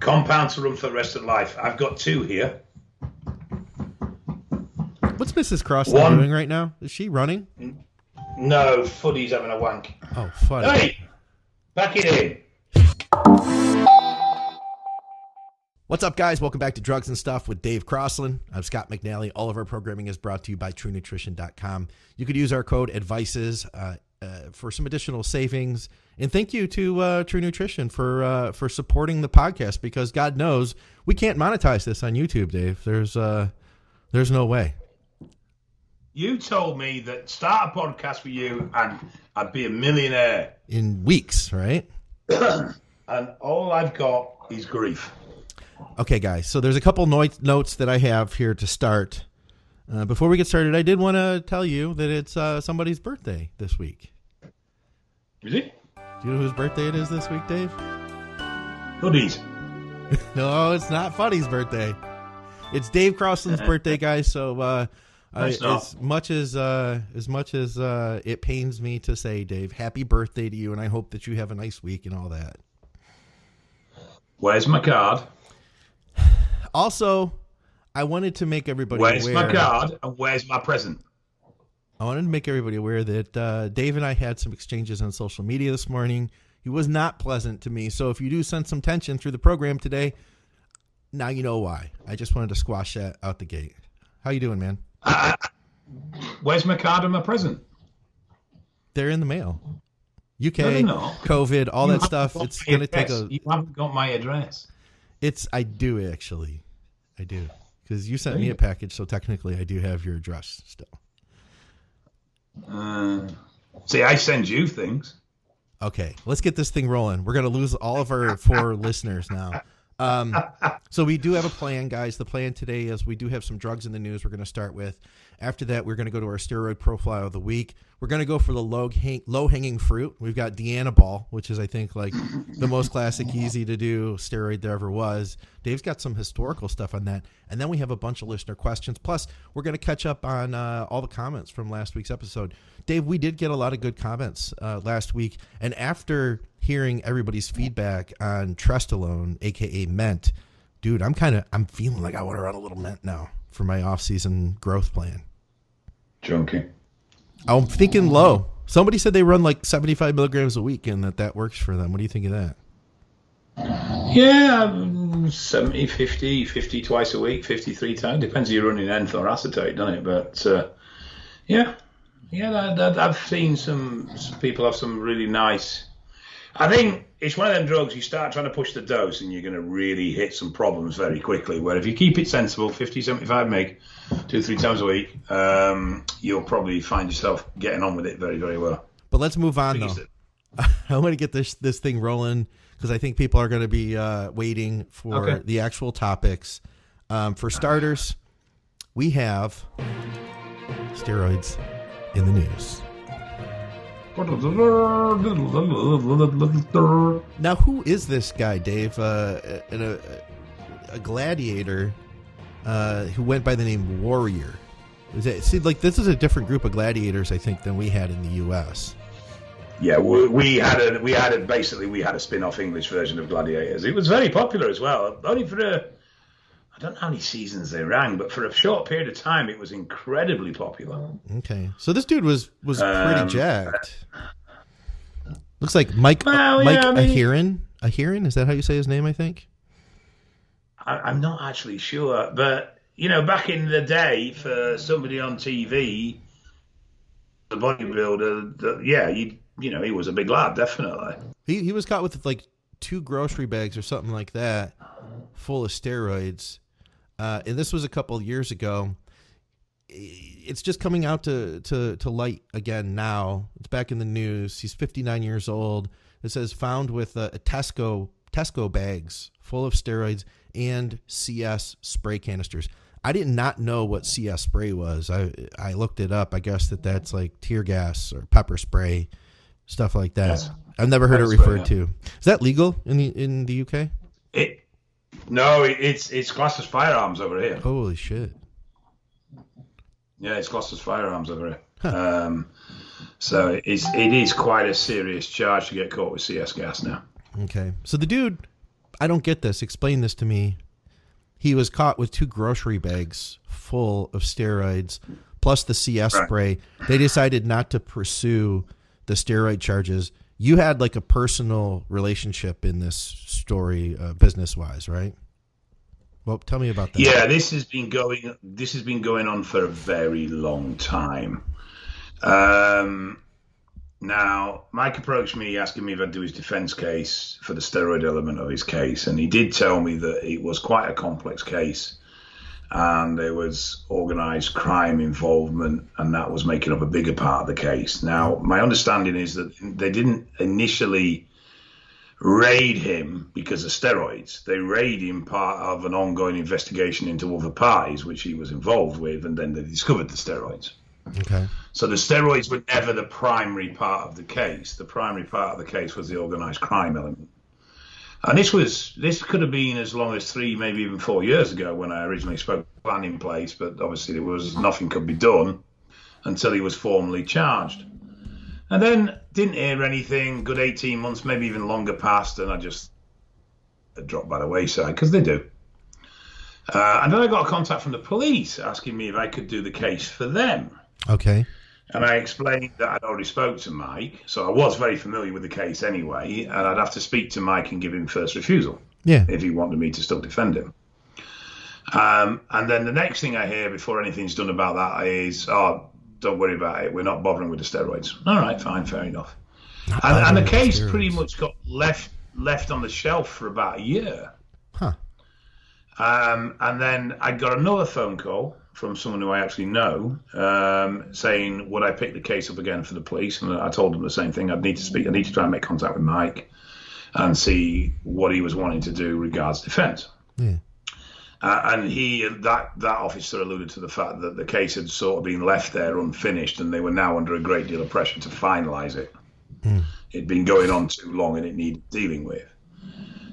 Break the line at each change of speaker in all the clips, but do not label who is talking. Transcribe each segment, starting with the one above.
compound to run for the rest of life. I've got 2 here.
What's Mrs. Crossland doing right now? Is she running?
No, Fuddy's having a wank.
Oh, Fuddy.
Hey, back it in.
What's up, guys? Welcome back to Drugs and Stuff with Dave Crossland. I'm Scott McNally. All of our programming is brought to you by TrueNutrition.com. You could use our code ADVICES for some additional savings. And thank you to True Nutrition for supporting the podcast, because God knows we can't monetize this on YouTube, Dave. There's no way.
You told me that start a podcast with you and I'd be a millionaire.
In weeks, right?
And all I've got is grief.
Okay, guys. So there's a couple notes that I have here to start. Before we get started, I did want to tell you that it's somebody's birthday this week.
Is it?
Do you know whose birthday it is this week, Dave?
Hoodies.
No, it's not Fuddy's birthday. It's Dave Crossland's birthday, guys. So as much as it pains me to say, Dave, happy birthday to you, and I hope that you have a nice week and all that.
Where's my card?
Also, I wanted to make everybody aware.
Where's my card and where's my present?
I wanted to make everybody aware that Dave and I had some exchanges on social media this morning. He was not pleasant to me. So if you do sense some tension through the program today, now you know why. I just wanted to squash that out the gate. How you doing, man?
Where's my card and my present?
They're in the mail. UK,
No.
COVID, all that stuff. It's going to take a...
You haven't got my address.
I do, actually. I do. Because you sent me a package, so technically I do have your address still.
See, I send you things.
Okay, let's get this thing rolling. We're going to lose all of our 4 listeners now. So we do have a plan, guys. The plan today is we do have some drugs in the news we're going to start with. After that, we're going to go to our steroid profile of the week. We're going to go for the low-hanging fruit. We've got Dianabol, which is, I think, like the most classic, easy-to-do steroid there ever was. Dave's got some historical stuff on that. And then we have a bunch of listener questions. Plus, we're going to catch up on all the comments from last week's episode. Dave, we did get a lot of good comments last week. And after hearing everybody's feedback on Trestolone, a.k.a. Ment, dude, I'm feeling like I want to run a little Ment now for my off-season growth plan.
Junkie. I'm
thinking low. Somebody said they run like 75 milligrams a week and that works for them. What do you think of that?
Yeah, 70, 50 twice a week, 53 times. Depends if you're running nth or acetate, doesn't it? But yeah, I've seen some people have some really nice. I think it's one of them drugs you start trying to push the dose and you're going to really hit some problems very quickly. Where if you keep it sensible, 50, 75 mg, 2-3 times a week, you'll probably find yourself getting on with it very, very well.
But let's move on, though. I want to get this thing rolling because I think people are going to be waiting for the actual topics. For starters, we have steroids in the news. Now, who is this guy, Dave? A gladiator who went by the name Warrior. This is a different group of gladiators, I think, than we had in the U.S.
Yeah, we had a spin-off English version of Gladiators. It was very popular as well. Only for I don't know how many seasons they ran, but for a short period of time, it was incredibly popular.
Okay, so this dude was pretty jacked. Looks like Mike Ahirin. Ahirin, is that how you say his name? I think.
I'm not actually sure, but back in the day, for somebody on TV, the bodybuilder, he was a big lad, definitely.
He was caught with like 2 grocery bags or something like that, full of steroids. And this was a couple of years ago. It's just coming out to light again now. It's back in the news. He's 59 years old. It says found with a Tesco bags full of steroids and CS spray canisters. I did not know what CS spray was. I looked it up. I guess that's like tear gas or pepper spray, stuff like that. Yes. I've never heard it referred to. Is that legal in the UK?
No, it's classed as firearms over here.
Holy shit.
Yeah, it's classed as firearms over here.
Huh.
So it is quite a serious charge to get caught with CS gas now.
Okay. So the dude I don't get this. Explain this to me. He was caught with 2 grocery bags full of steroids, plus the CS spray. They decided not to pursue the steroid charges. You had like a personal relationship in this story, business-wise, right? Well, tell me about that.
Yeah, this has been going on for a very long time. Now, Mike approached me asking me if I'd do his defense case for the steroid element of his case, and he did tell me that it was quite a complex case, and there was organized crime involvement, and that was making up a bigger part of the case. Now, my understanding is that they didn't initially raid him because of steroids. They raid him part of an ongoing investigation into other parties, which he was involved with, and then they discovered the steroids.
Okay.
So the steroids were never the primary part of the case. The primary part of the case was the organized crime element. And this could have been as long as 3, maybe even 4 years ago when I originally spoke of plan in place, but obviously nothing could be done until he was formally charged. And then didn't hear anything. Good 18 months, maybe even longer passed, and I just dropped by the wayside, because they do. And then I got a contact from the police asking me if I could do the case for them.
Okay.
And I explained that I'd already spoke to Mike, so I was very familiar with the case anyway, and I'd have to speak to Mike and give him first refusal if he wanted me to still defend him. And then the next thing I hear before anything's done about that is, oh, don't worry about it, we're not bothering with the steroids. All right, fine, fair enough. And the case pretty much got left on the shelf for about a year.
Huh.
And then I got another phone call from someone who I actually know, saying, would I pick the case up again for the police? And I told them the same thing. I need to try and make contact with Mike and see what he was wanting to do regards defense.
Yeah.
And that officer alluded to the fact that the case had sort of been left there unfinished, and they were now under a great deal of pressure to finalize it. It'd been going on too long and it needed dealing with.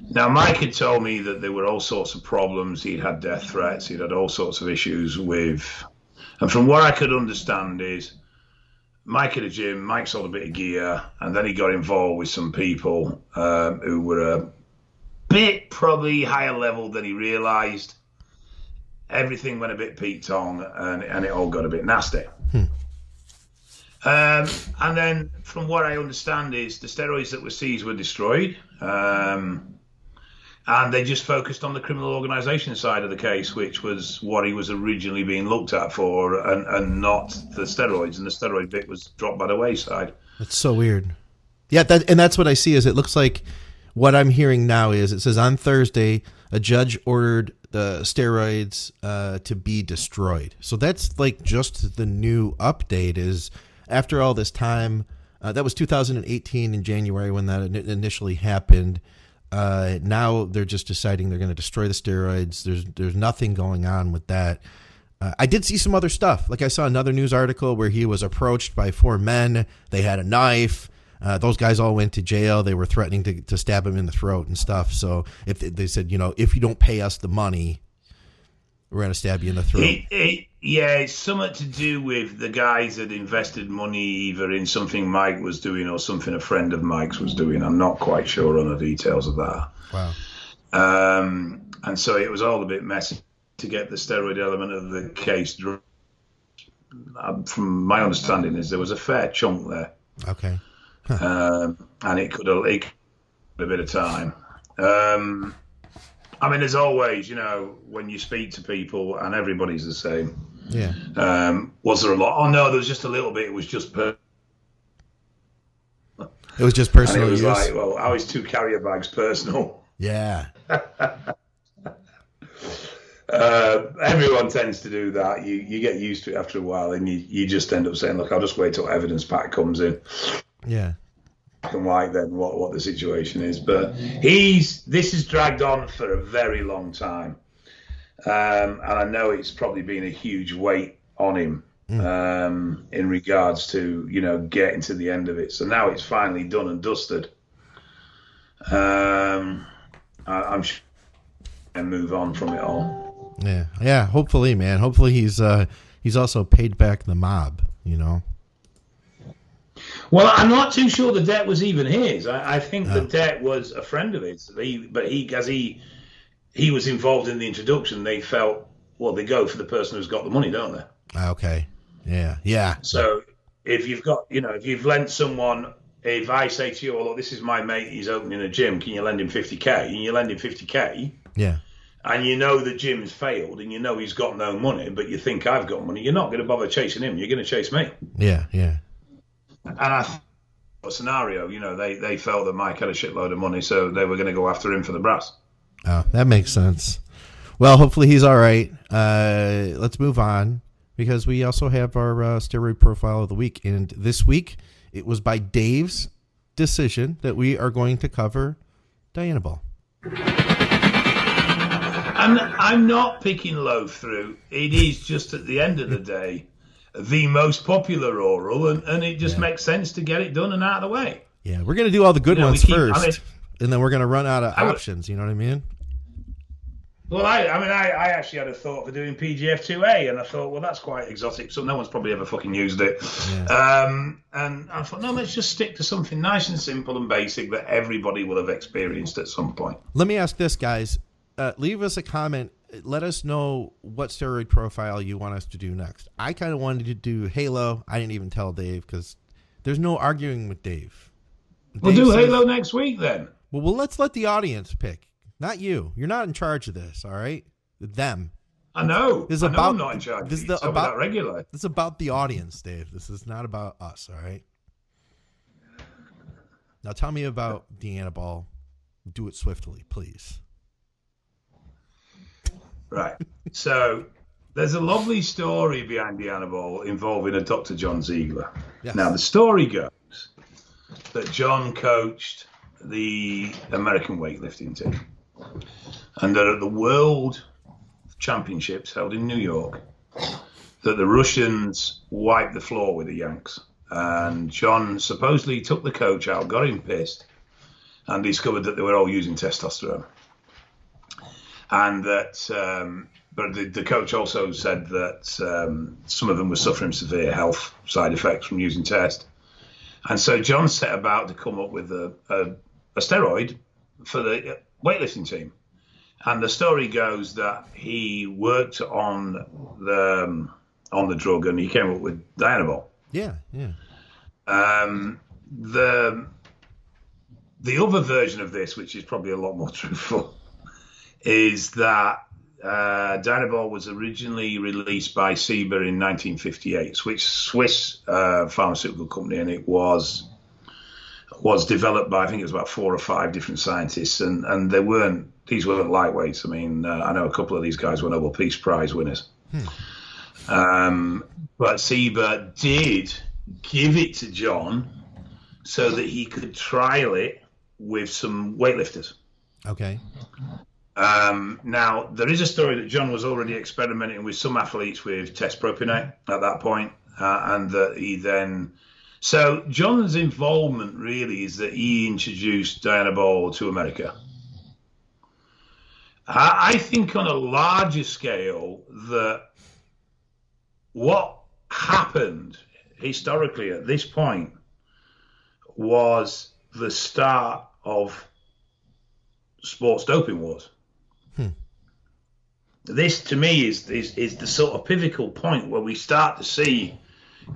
Now, Mike had told me that there were all sorts of problems. He'd had death threats. He'd had all sorts of issues with, and from what I could understand is, Mike had a gym, Mike sold a bit of gear, and then he got involved with some people who were a bit probably higher level than he realized. Everything went a bit Pete-tong, and it all got a bit nasty. And then from what I understand is the steroids that were seized were destroyed. And they just focused on the criminal organisation side of the case, which was what he was originally being looked at for, and not the steroids. And the steroid bit was dropped by the wayside. That's
so weird. Yeah, that's what I see. Is it looks like what I'm hearing now is it says on Thursday a judge ordered the steroids to be destroyed. So that's like just the new update. Is after all this time, that was 2018 in January when that initially happened. Now they're just deciding they're going to destroy the steroids. There's nothing going on with that. I did see some other stuff. Like I saw another news article where he was approached by 4 men. They had a knife. Those guys all went to jail. They were threatening to stab him in the throat and stuff. So if they said, if you don't pay us the money, we're going to stab you in the throat.
Yeah, it's something to do with the guys that invested money either in something Mike was doing or something a friend of Mike's was doing. I'm not quite sure on the details of that.
Wow.
And so it was all a bit messy to get the steroid element of the case. From my understanding is there was a fair chunk there.
Okay.
And it could have a bit of time. I mean, as always, when you speak to people and everybody's the same.
Yeah.
Was there a lot? Oh, no, there was just a little bit. It was just
It was just personal
and it was
use?
like, well, how is 2 carrier bags personal?
Yeah.
Everyone tends to do that. You get used to it after a while, and you just end up saying, look, I'll just wait till evidence pack comes in.
Yeah.
And white then what the situation is, but this has dragged on for a very long time, and I know it's probably been a huge weight on him in regards to getting to the end of it. So now it's finally done and dusted. I'm sure and move on from it all.
Yeah. Hopefully, man. Hopefully he's also paid back the mob.
Well, I'm not too sure the debt was even his. I think the debt was a friend of his. As he was involved in the introduction, they felt, well, they go for the person who's got the money, don't they?
Okay. Yeah.
So if you've lent someone, if I say to you, oh, look, this is my mate, he's opening a gym, can you lend him 50K? And you lend him 50K.
Yeah.
And you know the gym's failed and you know he's got no money, but you think I've got money, you're not going to bother chasing him. You're going to chase me.
Yeah.
And I think scenario, they felt that Mike had a shitload of money, so they were going to go after him for the brass.
Oh, that makes sense. Well, hopefully he's all right. Let's move on because we also have our steroid profile of the week. And this week, it was by Dave's decision that we are going to cover Dianabol.
I'm not picking low through. It is just at the end of the day, the most popular oral, and it just makes sense to get it done and out of the way.
Yeah, we're going to do all the good ones first, and then we're going to run out of options. You know what I mean?
Well, I actually had a thought for doing PGF2A, and I thought, well, that's quite exotic, so no one's probably ever fucking used it. Yeah. And I thought, no, let's just stick to something nice and simple and basic that everybody will have experienced at some point.
Let me ask this, guys. Leave us a comment. Let us know what steroid profile you want us to do next. I kind of wanted to do Halo. I didn't even tell Dave because there's no arguing with Dave.
We'll do Halo next week then.
Well, let's let the audience pick. Not you. You're not in charge of this, all right? Them.
I know. I'm not in charge.
This is about regular. This is about the audience, Dave. This is not about us, all right? Now tell me about Dianabol. Do it swiftly, please.
Right. So there's a lovely story behind Dianabol involving a Dr. John Ziegler. Yes. Now, the story goes that John coached the American weightlifting team. And that at the World Championships held in New York, that the Russians wiped the floor with the Yanks. And John supposedly took the coach out, got him pissed, and discovered that they were all using testosterone. And that, but the coach also said that some of them were suffering severe health side effects from using test. And so John set about to come up with a steroid for the weightlifting team. And the story goes that he worked on the drug and he came up with Dianabol.
Yeah.
The other version of this, which is probably a lot more truthful, is that Dianabol was originally released by CBER in 1958, Swiss pharmaceutical company, and it was developed by, I think it was about 4 or 5 different scientists, and these weren't lightweights. I mean, I know a couple of these guys were Nobel Peace Prize winners. But CBER did give it to John so that he could trial it with some weightlifters.
Okay.
Now, there is a story that John was already experimenting with some athletes with test propionate at that point, and that he then... So John's involvement really is that he introduced Dianabol to America. I think on a larger scale that what happened historically at this point was the start of sports doping wars. This, to me, is the sort of pivotal point where we start to see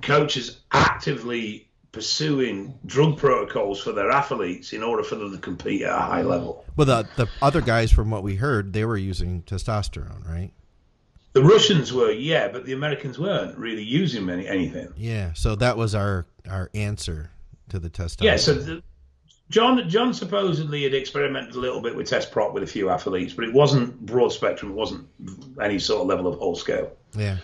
coaches actively pursuing drug protocols for their athletes in order for them to compete at a high level.
Well, the other guys, from what we heard, they were using testosterone, right?
The Russians were, yeah, but the Americans weren't really using anything.
Yeah, so that was our answer to the testosterone.
Yeah, so John supposedly had experimented a little bit with test prop with a few athletes, but it wasn't broad spectrum. It wasn't any sort of level of whole scale.
Yeah.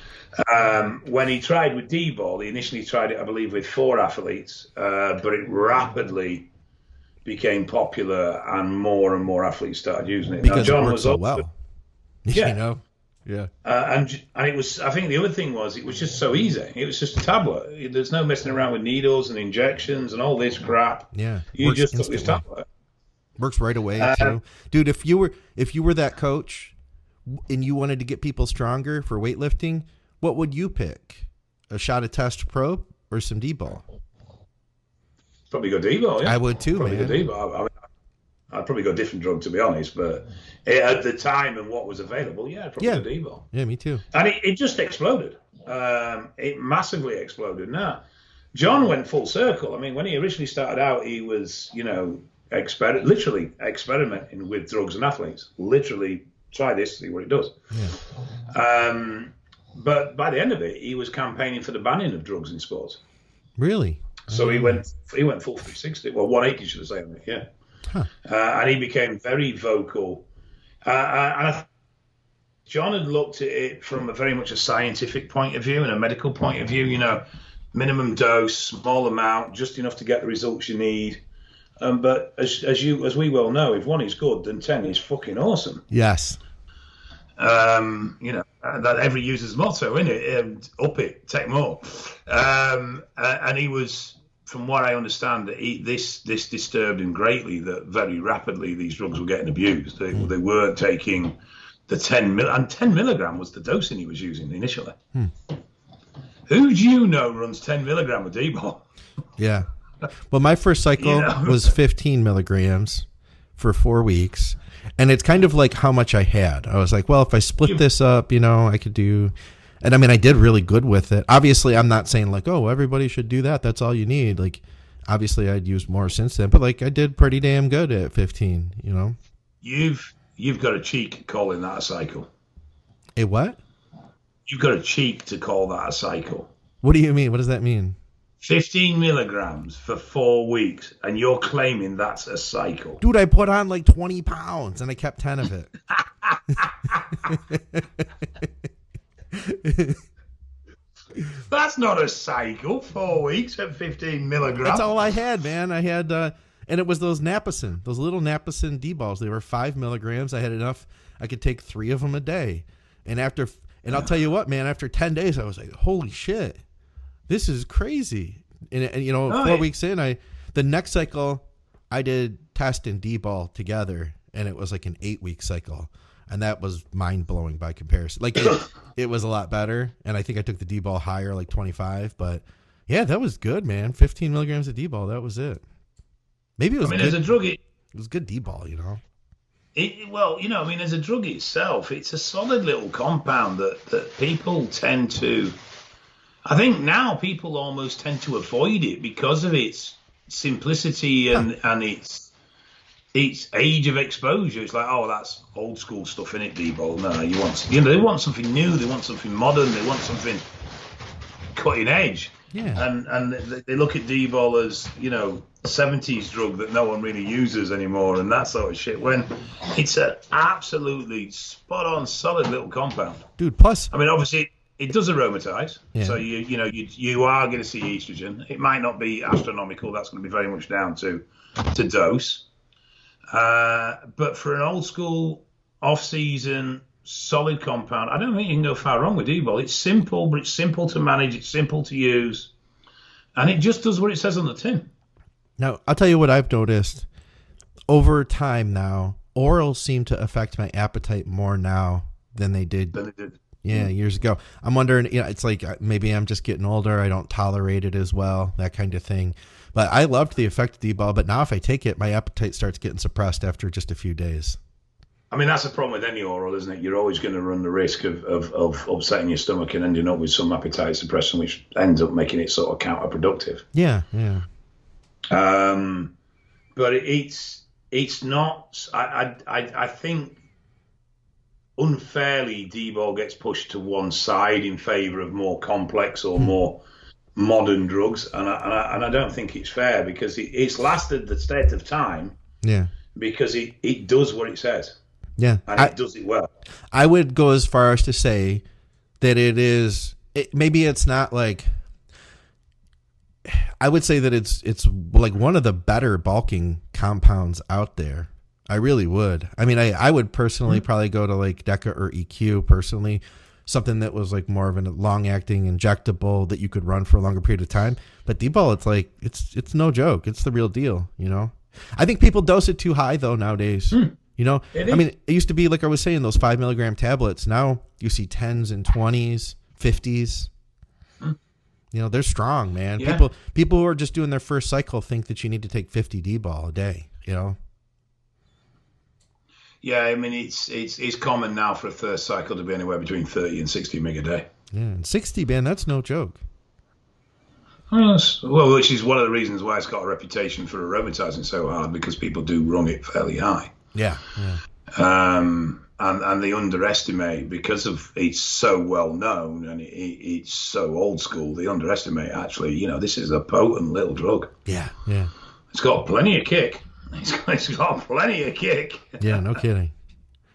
When he tried with D-ball, he initially tried it, I believe, with 4 athletes, but it rapidly became popular and more athletes started using it.
Because
now, John
it worked
was
so
also,
well.
Yeah.
You know? Yeah.
And it was, I think the other thing was, it was just so easy. It was just a tablet. There's no messing around with needles and injections and all this crap.
Yeah.
You just took this tablet.
Works right away, too. Dude, if you were that coach and you wanted to get people stronger for weightlifting, what would you pick? A shot of test probe or some D-ball?
Probably go Devo, yeah.
I would too,
probably
man.
Go Devo. I mean, I'd probably go a different drug, to be honest, but at the time and what was available, yeah, I'd probably go Devo.
Yeah, me too.
And it just exploded. It massively exploded. Now, John went full circle. I mean, when he originally started out, he was, literally experimenting with drugs and athletes. Literally, try this, see what it does. Yeah. But by the end of it, he was campaigning for the banning of drugs in sports.
Really?
So he went full 360. Well, 180, should I say? On it, yeah. Huh. And he became very vocal. And John had looked at it from very much a scientific point of view and a medical point of view. Minimum dose, small amount, just enough to get the results you need. But as we well know, if 1 is good, then 10 is fucking awesome.
Yes.
That every user's motto, isn't it? Up it, take more. And he was, from what I understand, this disturbed him greatly, that very rapidly these drugs were getting abused. They weren't taking the 10 milligram was the dosing he was using initially. Who do you know runs 10 milligram of D-bol?
Yeah. Well, my first cycle was 15 milligrams for 4 weeks. And it's kind of like how much I had. I was like, well, if I split this up, I could do. And I mean, I did really good with it. Obviously, I'm not saying like, oh, everybody should do that. That's all you need. Like, obviously, I'd used more since then. But like, I did pretty damn good at 15,
You've got a cheek calling that a cycle.
A what?
You've got a cheek to call that a cycle.
What do you mean? What does that mean?
15 milligrams for 4 weeks, and you're claiming that's a cycle.
Dude, I put on like 20 pounds, and I kept 10 of it.
That's not a cycle. 4 weeks at 15 milligrams.
That's all I had, man. I had, and it was those Napacin, those little Napacin D-balls. They were 5 milligrams. I had enough. I could take 3 of them a day. And I'll tell you what, man, after 10 days, I was like, holy shit. This is crazy. And 4 weeks in, the next cycle, I did test and D-ball together, and it was like an 8-week cycle. And that was mind-blowing by comparison. Like, it was a lot better, and I think I took the D-ball higher, like 25. But, yeah, that was good, man. 15 milligrams of D-ball, that was it. Maybe it was good.
As a drug,
it was good D-ball,
as a drug itself, it's a solid little compound that people tend to... I think now people almost tend to avoid it because of its simplicity and its age of exposure. It's like, oh, that's old school stuff in it, D-bol. No, they want something new, they want something modern, they want something cutting edge.
Yeah.
And they look at D-bol as, 70s drug that no one really uses anymore and that sort of shit, when it's an absolutely spot on solid little compound.
Dude, plus
I mean, obviously it does aromatize, so you are going to see estrogen. It might not be astronomical. That's going to be very much down to dose. But for an old school off-season solid compound, I don't think you can go far wrong with D-bol. It's simple, but it's simple to manage. It's simple to use, and it just does what it says on the tin.
Now, I'll tell you what I've noticed over time. Now, orals seem to affect my appetite more now than they did. Yeah, years ago. I'm wondering, it's like maybe I'm just getting older. I don't tolerate it as well, that kind of thing. But I loved the effect of D-bol, but now if I take it, my appetite starts getting suppressed after just a few days.
I mean, that's a problem with any oral, isn't it? You're always going to run the risk of upsetting your stomach and ending up with some appetite suppression, which ends up making it sort of counterproductive.
Yeah.
But it's not. I think unfairly D-bol gets pushed to one side in favor of more complex or more modern drugs, and I don't think it's fair, because it's lasted the test of time.
Yeah.
Because it does what it says.
Yeah.
And it does it well.
I would go as far as to say that maybe it's not like, I would say that it's like one of the better bulking compounds out there. I really would. I mean, I would personally probably go to like Deca or EQ personally, something that was like more of a long-acting injectable that you could run for a longer period of time. But D-bol, it's like, it's no joke. It's the real deal, I think people dose it too high though nowadays. I mean, it used to be, like I was saying, those 5 milligram tablets. Now you see 10s and 20s, 50s. You know, they're strong, man.
Yeah.
People who are just doing their first cycle think that you need to take 50 D-ball a day, you know?
Yeah, I mean, it's common now for a first cycle to be anywhere between 30 and 60 meg a day.
Yeah, and 60, man, that's no joke.
Well, which is one of the reasons why it's got a reputation for aromatizing so hard, because people do run it fairly high.
Yeah.
And they underestimate, because of it's so well known and it's so old school, they underestimate actually, you know, this is a potent little drug.
Yeah.
It's got plenty of kick. It's got plenty of kick.
Yeah, no kidding.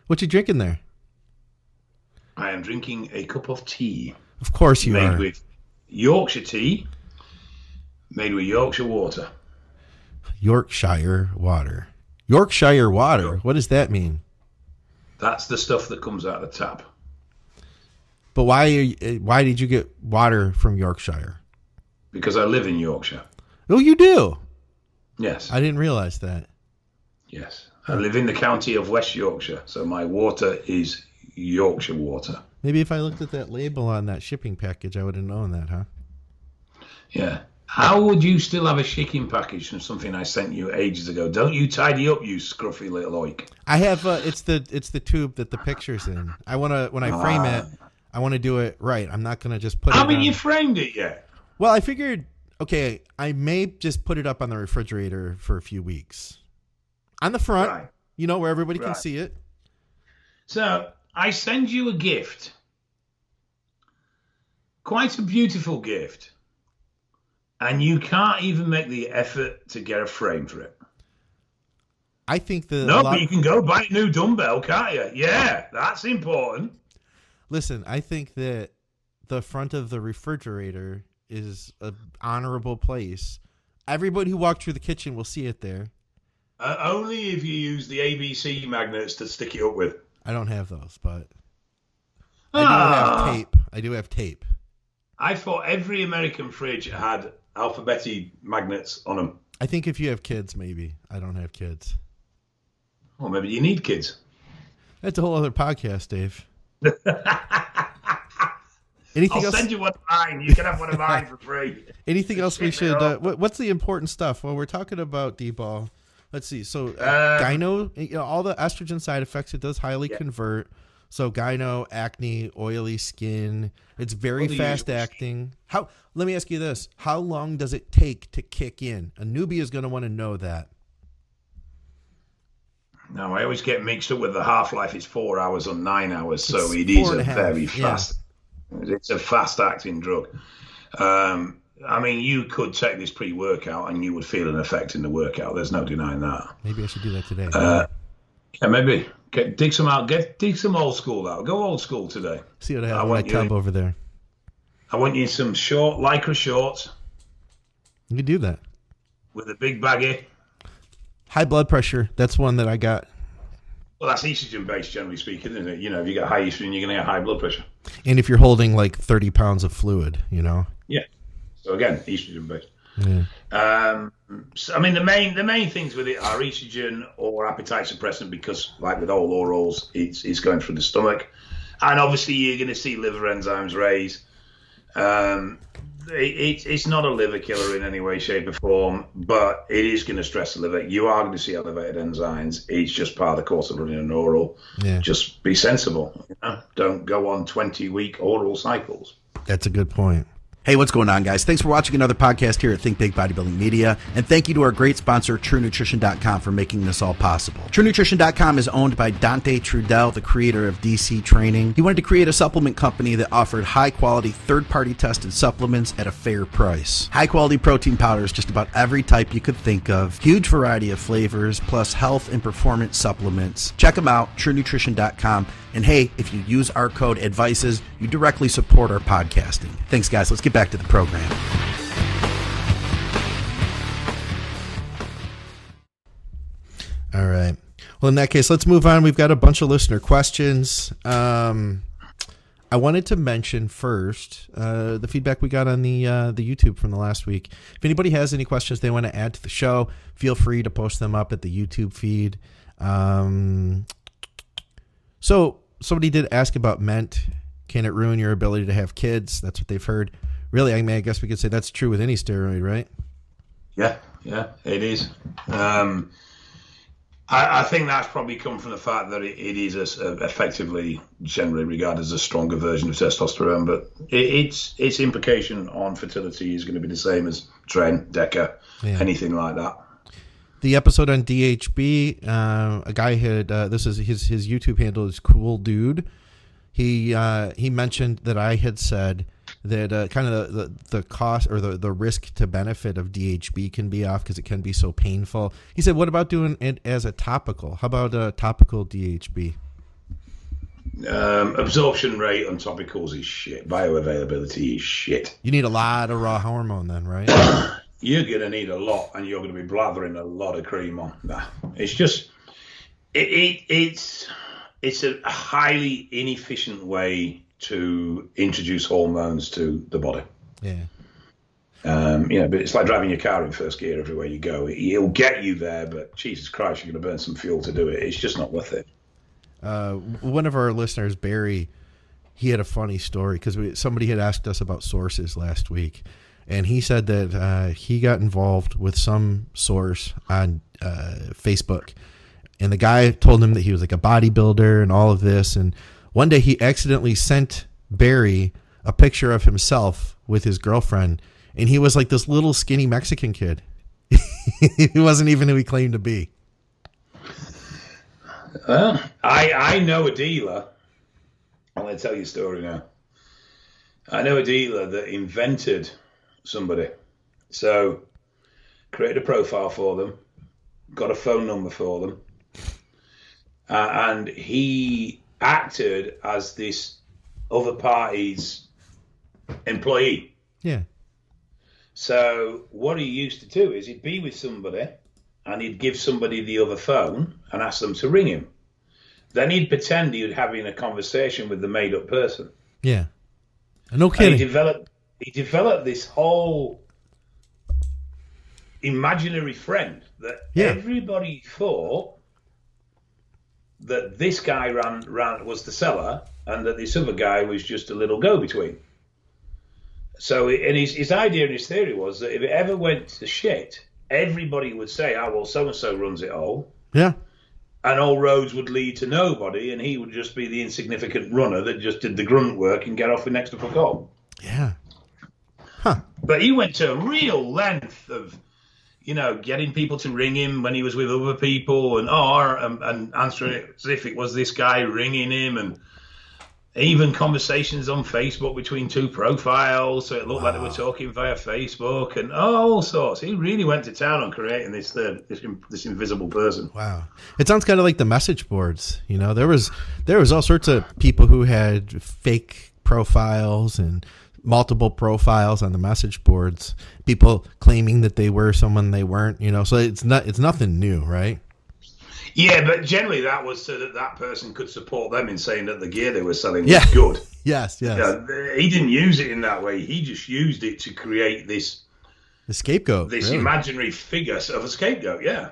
What you drinking there?
I am drinking a cup of tea.
Of course you are.
Made with Yorkshire tea, made with Yorkshire water.
Yorkshire water. Yorkshire water? What does that mean?
That's the stuff that comes out of the tap.
But why did you get water from Yorkshire?
Because I live in Yorkshire.
Oh, you do?
Yes.
I didn't realize that.
Yes. I live in the county of West Yorkshire, so my water is Yorkshire water.
Maybe if I looked at that label on that shipping package, I would have known that, huh?
Yeah. How would you still have a shipping package from something I sent you ages ago? Don't you tidy up, you scruffy little oik.
I have it's the tube that the picture's in. I want to, when I frame it, I want to do it right. I'm not going to just put it
Haven't
on.
you framed it yet?
Well, I figured, okay, I may just put it up on the refrigerator for a few weeks. On the front,
Right.
you know, where everybody can
Right.
see it.
So I send you a gift. Quite a beautiful gift. And you can't even make the effort to get a frame for it.
I think
But you can go buy a new dumbbell, can't you? Yeah, that's important.
Listen, I think that the front of the refrigerator is an honorable place. Everybody who walked through the kitchen will see it there.
Only if you use the ABC magnets to stick it up with.
I don't have those, but I do have tape. I do have tape.
I thought every American fridge had alphabetic magnets on them.
I think if you have kids, maybe. I don't have kids.
Well, maybe you need kids.
That's a whole other podcast, Dave.
I'll send you one of mine. You can have one of mine for free.
Anything else we should... what's the important stuff? Well, we're talking about D-ball. Let's see. So gyno, you know, all the estrogen side effects, it does highly convert. So gyno, acne, oily skin. It's very fast acting. Let me ask you this. How long does it take to kick in? A newbie is going to want to know that.
No, I always get mixed up with the half-life. It's 4 hours or 9 hours. So it is a very fast... Yeah. It's a fast-acting drug. I mean, you could take this pre-workout and you would feel an effect in the workout. There's no denying that.
Maybe I should do that today.
Yeah, maybe. Dig some out. Dig some old school out. Go old school today.
See what I have in my tub over there.
I want you in some short lycra shorts.
You can do that.
With a big baggie.
High blood pressure. That's one that I got.
Well, that's estrogen-based, generally speaking, isn't it? You know, if you got high estrogen, you're going to get high blood pressure.
And if you're holding like 30 pounds of fluid, you know?
Yeah. So again, estrogen-based.
Yeah.
So, I mean, the main things with it are estrogen or appetite suppressant, because, like with all orals, it's going through the stomach, and obviously you're going to see liver enzymes raise. It's not a liver killer in any way, shape, or form, but it is going to stress the liver. You are going to see elevated enzymes. It's just part of the course of running an oral. Yeah. Just be sensible. You know? Don't go on 20-week oral cycles.
That's a good point.
Hey, what's going on, guys? Thanks for watching another podcast here at Think Big Bodybuilding Media. And thank you to our great sponsor, TrueNutrition.com, for making this all possible. TrueNutrition.com is owned by Dante Trudell, the creator of DC Training. He wanted to create a supplement company that offered high-quality, third-party tested supplements at a fair price. High-quality protein powders, just about every type you could think of. Huge variety of flavors, plus health and performance supplements. Check them out, TrueNutrition.com. And hey, if you use our code ADVICES, you directly support our podcasting. Thanks, guys. Let's get back to the program.
All right. Well, in that case, let's move on. We've got a bunch of listener questions. I wanted to mention first the feedback we got on the YouTube from the last week. If anybody has any questions they want to add to the show, feel free to post them up at the YouTube feed. So somebody did ask about ment. Can it ruin your ability to have kids? That's what they've heard. really, I mean, I guess we could say that's true with any steroid, right?
Yeah, it is. I think that's probably come from the fact that it is effectively generally regarded as a stronger version of testosterone, but its implication on fertility is going to be the same as Tren, Deca, anything like that.
The episode on DHB, a guy had this is his YouTube handle is Cool Dude. He mentioned that I had said that kind of the cost or the risk to benefit of DHB can be off because it can be so painful. He said, what about doing it as a topical? How about a topical DHB?
Absorption rate on topicals is shit. Bioavailability is shit.
You need a lot of raw hormone then, right?
You're going to need a lot, and you're going to be blathering a lot of cream on. Nah, it's just, it's a highly inefficient way to introduce hormones to the body.
Yeah.
But it's like driving your car in first gear everywhere you go. It'll get you there, but Jesus Christ, you're going to burn some fuel to do it. It's just not worth it.
One of our listeners, Barry, he had a funny story because somebody had asked us about sources last week. And he said that he got involved with some source on Facebook. And the guy told him that he was like a bodybuilder and all of this. And one day he accidentally sent Barry a picture of himself with his girlfriend. And he was like this little skinny Mexican kid. He wasn't even who he claimed to be.
I know a dealer. I'm going to tell you a story now. I know a dealer that invented somebody. So created a profile for them, got a phone number for them, and he acted as this other party's employee.
Yeah.
So what he used to do is he'd be with somebody and he'd give somebody the other phone and ask them to ring him. Then he'd pretend he was having a conversation with the made-up person.
Yeah. No kidding.
And he developed this whole imaginary friend that everybody thought that this guy ran was the seller and that this other guy was just a little go-between. So, and his idea and his theory was that if it ever went to shit, everybody would say, oh, well, so-and-so runs it all.
Yeah.
And all roads would lead to nobody, and he would just be the insignificant runner that just did the grunt work and get off with next to fuck all.
Yeah. Huh.
But he went to a real length of, getting people to ring him when he was with other people and answering it as if it was this guy ringing him, and even conversations on Facebook between two profiles, so it looked like they were talking via Facebook and all sorts. He really went to town on creating this invisible person.
Wow. It sounds kind of like the message boards. There was all sorts of people who had fake profiles and multiple profiles on the message boards, people claiming that they were someone they weren't, so it's nothing new, right?
Yeah, but generally that was so that person could support them in saying that the gear they were selling was good.
Yes.
He didn't use it in that way. He just used it to create the
scapegoat,
this imaginary figure of a scapegoat.
Yeah.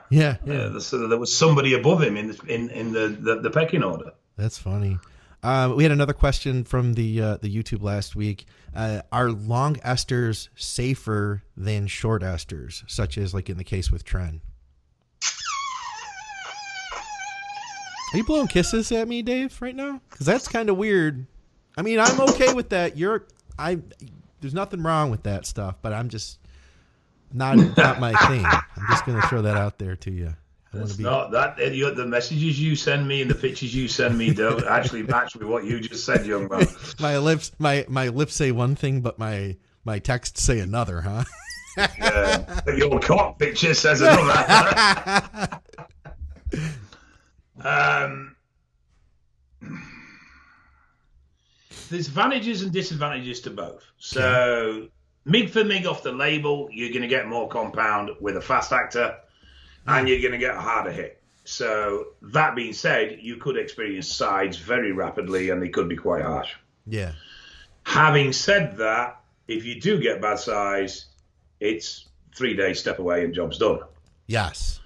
So that there was somebody above him in the pecking order.
That's funny. We had another question from the YouTube last week. Are long esters safer than short esters, such as like in the case with Tren? Are you blowing kisses at me, Dave, right now? Because that's kind of weird. I mean, I'm okay with that. There's nothing wrong with that stuff, but I'm just not my thing. I'm just going to throw that out there to you.
Not that the messages you send me and the pictures you send me don't actually match with what you just said, young man.
My lips say one thing, but my texts say another, huh?
Yeah, your cock picture says another. There's advantages and disadvantages to both. So, mig for mig off the label, you're going to get more compound with a fast actor, and you're going to get a harder hit. So, that being said, you could experience sides very rapidly, and they could be quite harsh.
Yeah.
Having said that, if you do get bad size, it's 3 days step away and job's done.
Yes.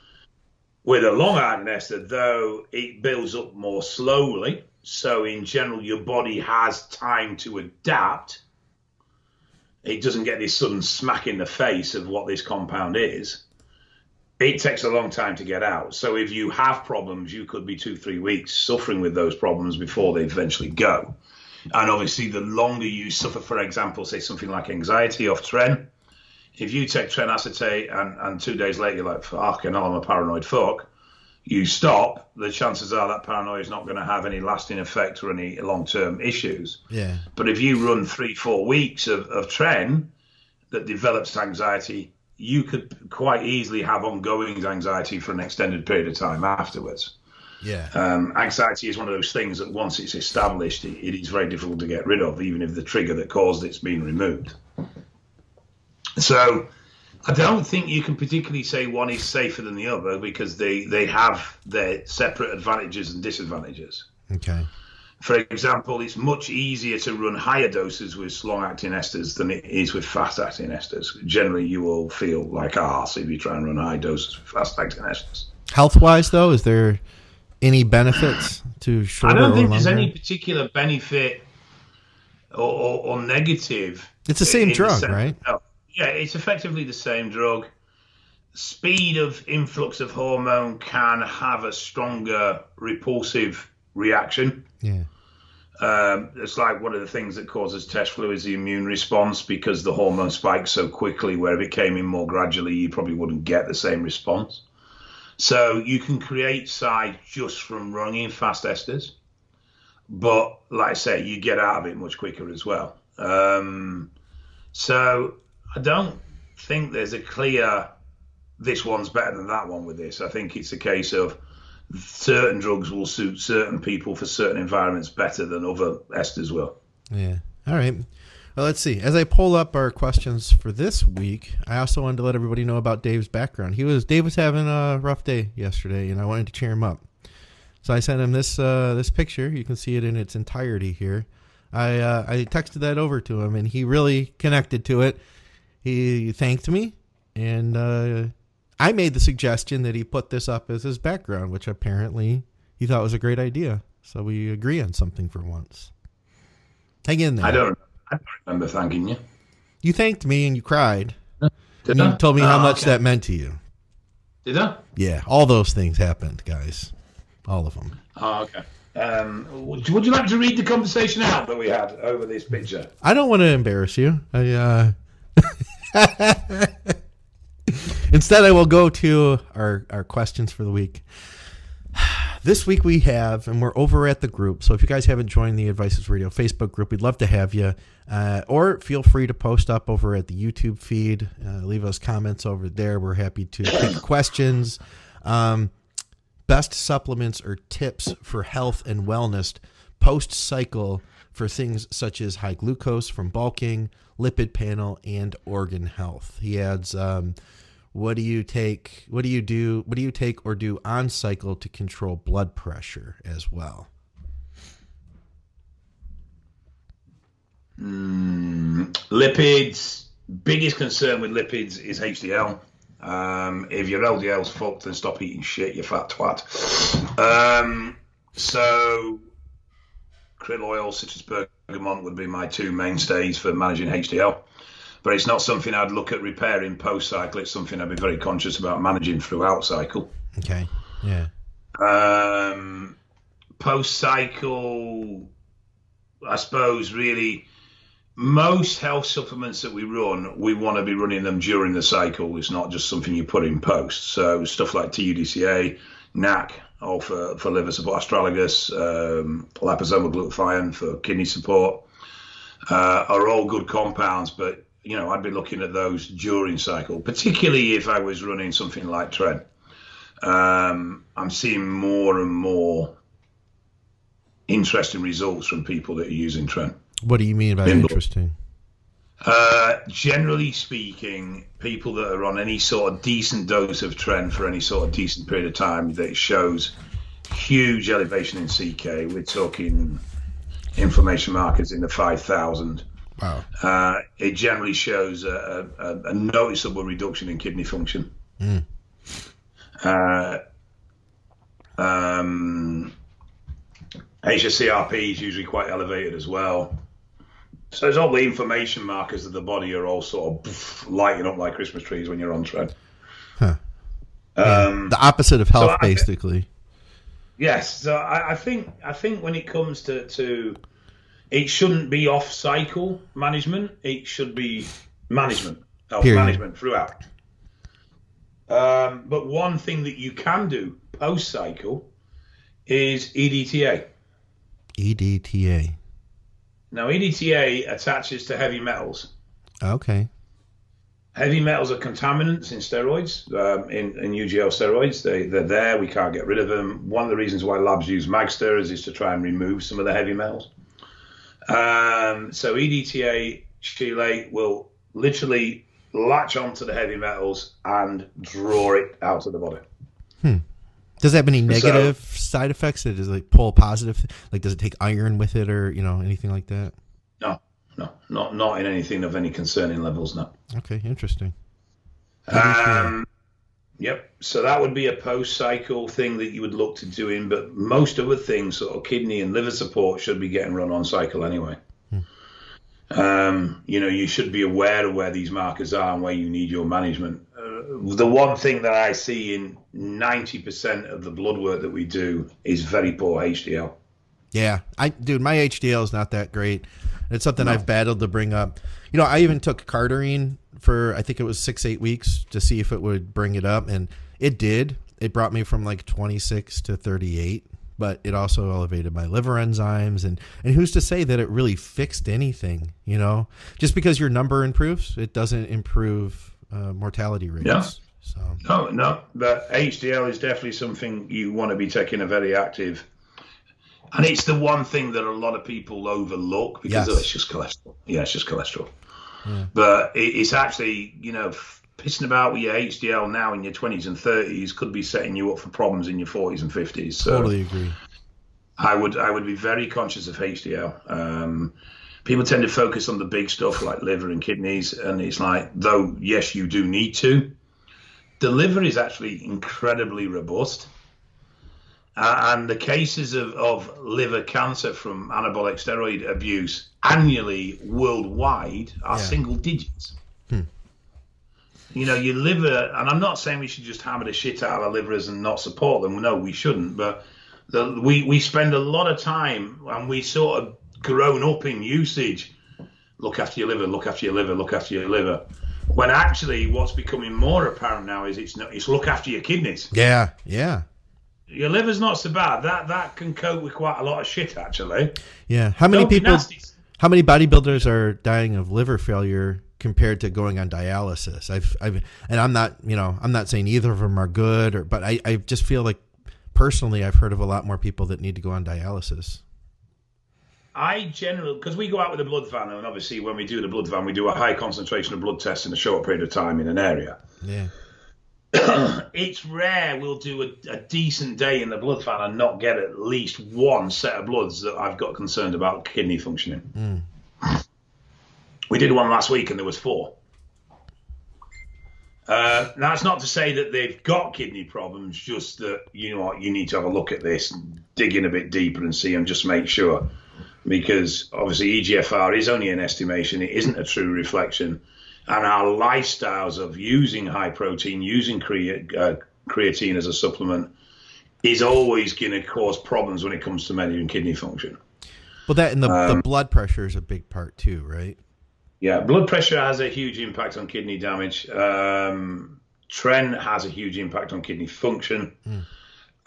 With a long-acting ester, though, it builds up more slowly. So, in general, your body has time to adapt. it doesn't get this sudden smack in the face of what this compound is, it takes a long time to get out. So if you have problems, you could be 2-3 weeks suffering with those problems before they eventually go. And obviously, the longer you suffer, for example, say something like anxiety off tren, if you take tren acetate and 2 days later you're like, fucking hell, I'm a paranoid fuck, you stop, the chances are that paranoia is not going to have any lasting effect or any long-term issues.
Yeah.
But if you run 3-4 weeks of tren that develops anxiety, you could quite easily have ongoing anxiety for an extended period of time afterwards.
Yeah.
Anxiety is one of those things that once it's established, it is very difficult to get rid of, even if the trigger that caused it's been removed. So I don't think you can particularly say one is safer than the other, because they have their separate advantages and disadvantages.
Okay.
For example, it's much easier to run higher doses with long-acting esters than it is with fast-acting esters. Generally, you will feel like arse if you try and run high doses with fast-acting esters.
Health-wise, though, is there any benefits to shorter or longer?
I don't think there's any particular benefit or negative.
It's the same drug, right?
Yeah, it's effectively the same drug. Speed of influx of hormone can have a stronger repulsive reaction.
Yeah.
It's like one of the things that causes test flu is the immune response, because the hormone spikes so quickly, where if it came in more gradually, you probably wouldn't get the same response. So you can create side just from running fast esters, but like I say, you get out of it much quicker as well. So I don't think there's a clear, this one's better than that one with this. I think it's a case of certain drugs will suit certain people for certain environments better than other esters will.
Yeah. All right. Well, let's see. As I pull up our questions for this week, I also wanted to let everybody know about Dave's background. Dave was having a rough day yesterday, and I wanted to cheer him up. So I sent him this picture. You can see it in its entirety here. I texted that over to him, and he really connected to it. He thanked me, and I made the suggestion that he put this up as his background, which apparently he thought was a great idea. So we agree on something for once. Hang in there.
I don't remember thanking you.
You thanked me and you cried.
Did
You
I?
told me how much
okay.
that meant to you.
Did I?
Yeah, all those things happened, guys. All of them.
Oh, okay. Would you like to read the conversation out that we had over this picture?
I don't want to embarrass you. Instead, I will go to our questions for the week. This week we have, and we're over at the group, so if you guys haven't joined the Advices Radio Facebook group, we'd love to have you. Or feel free to post up over at the YouTube feed. Leave us comments over there. We're happy to take questions. Best supplements or tips for health and wellness post-cycle for things such as high glucose from bulking, lipid panel, and organ health. He adds, what do you take or do on cycle to control blood pressure as well?
Lipids. Biggest concern with lipids is HDL. If your LDL's fucked, then stop eating shit, you fat twat. So krill oil such as bergamot would be my two mainstays for managing HDL. But it's not something I'd look at repairing post-cycle. It's something I'd be very conscious about managing throughout cycle.
Okay, yeah.
Post-cycle, I suppose, really, most health supplements that we run, we want to be running them during the cycle. It's not just something you put in post. So stuff like TUDCA, NAC, all for liver support, astragalus, liposomal glutathione for kidney support, are all good compounds, but I'd be looking at those during cycle, particularly if I was running something like tren. I'm seeing more and more interesting results from people that are using tren.
What do you mean by interesting?
Generally speaking, people that are on any sort of decent dose of tren for any sort of decent period of time, that shows huge elevation in CK. We're talking inflammation markers in the 5,000.
Wow.
It generally shows a noticeable reduction in kidney function. HSCRP is usually quite elevated as well. So it's all the inflammation markers of the body are all sort of lighting up like Christmas trees when you're on tread.
Huh. The opposite of health, basically.
Yes. So I think when it comes to it shouldn't be off-cycle management. It should be management, health management throughout. But one thing that you can do post-cycle is EDTA.
EDTA.
Now, EDTA attaches to heavy metals.
Okay.
Heavy metals are contaminants in steroids, in UGL steroids. They're there. We can't get rid of them. One of the reasons why labs use magsters is to try and remove some of the heavy metals. So EDTA chelate will literally latch onto the heavy metals and draw it out of the body.
Does it have any negative side effects? Does it like pull positive? Like, does it take iron with it, or anything like that?
No, not in anything of any concerning levels. No.
Okay, interesting.
Yep. So that would be a post-cycle thing that you would look to doing, but most other things, sort of kidney and liver support, should be getting run on cycle anyway. You should be aware of where these markers are and where you need your management. The one thing that I see in 90% of the blood work that we do is very poor HDL.
Yeah, my HDL is not that great. It's something I've battled to bring up. I even took cardarine for, I think it was 6-8 weeks to see if it would bring it up, and it did. It brought me from like 26 to 38, but it also elevated my liver enzymes, and who's to say that it really fixed anything, Just because your number improves, it doesn't improve mortality rates.
Yeah.
So.
No, but HDL is definitely something you want to be taking a very active. And it's the one thing that a lot of people overlook because it's just cholesterol. Yeah, it's just cholesterol. Yeah. But it's actually, pissing about with your HDL now in your 20s and 30s could be setting you up for problems in your 40s and 50s. So
totally agree.
I would be very conscious of HDL. People tend to focus on the big stuff like liver and kidneys, and it's like, though, yes, you do need to. The liver is actually incredibly robust. And the cases of liver cancer from anabolic steroid abuse annually worldwide are single digits. Your liver, and I'm not saying we should just hammer the shit out of our livers and not support them. No, we shouldn't. But we spend a lot of time, and we sort of grown up in usage. Look after your liver, look after your liver, look after your liver. When actually what's becoming more apparent now is it's look after your kidneys.
Yeah.
Your liver's not so bad. That can cope with quite a lot of shit, actually.
Yeah. How many bodybuilders are dying of liver failure compared to going on dialysis? And I'm not saying either of them are good, but I just feel like personally I've heard of a lot more people that need to go on dialysis.
Because we go out with a blood van, and obviously when we do the blood van, we do a high concentration of blood tests in a short period of time in an area.
Yeah.
It's rare we'll do a decent day in the blood van and not get at least one set of bloods that I've got concerned about kidney functioning. We did one last week and there was 4. Now, it's not to say that they've got kidney problems, just that, you need to have a look at this, dig in a bit deeper and see and just make sure. Because obviously EGFR is only an estimation. It isn't a true reflection. And our lifestyles of using high protein, using creatine as a supplement is always going to cause problems when it comes to measuring kidney function.
Well, that and the blood pressure is a big part too, right?
Yeah, blood pressure has a huge impact on kidney damage. Tren has a huge impact on kidney function.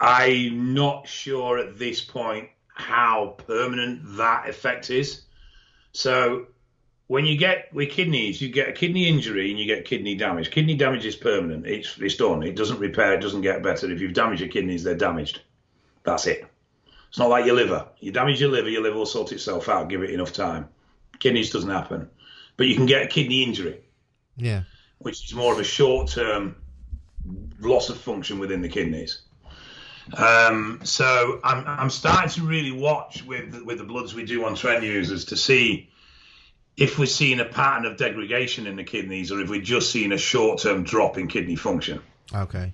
I'm not sure at this point how permanent that effect is. So when you get with kidneys, you get a kidney injury and you get kidney damage. Kidney damage is permanent. It's done. It doesn't repair. It doesn't get better. If you've damaged your kidneys, they're damaged. That's it. It's not like your liver. You damage your liver will sort itself out. Give it enough time. Kidneys doesn't happen. But you can get a kidney injury.
Yeah.
Which is more of a short-term loss of function within the kidneys. So I'm starting to really watch with the bloods we do on Tren users to see if we're seeing a pattern of degradation in the kidneys or if we're just seeing a short-term drop in kidney function.
Okay.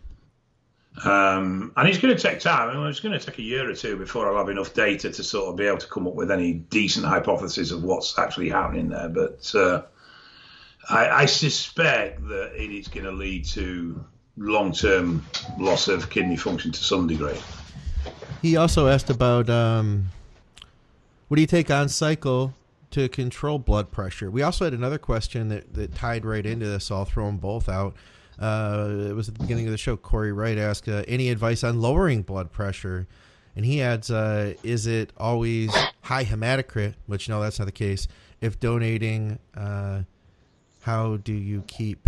And it's going to take time. I mean, it's going to take a year or two before I'll have enough data to sort of be able to come up with any decent hypothesis of what's actually happening there. But I suspect that it is going to lead to long-term loss of kidney function to some degree.
He also asked about what do you take on cycle to control blood pressure? We also had another question that tied right into this, so I'll throw them both out. It was at the beginning of the show. Corey Wright asked, any advice on lowering blood pressure? And he adds, is it always high hematocrit? Which, no, that's not the case. If donating, how do you keep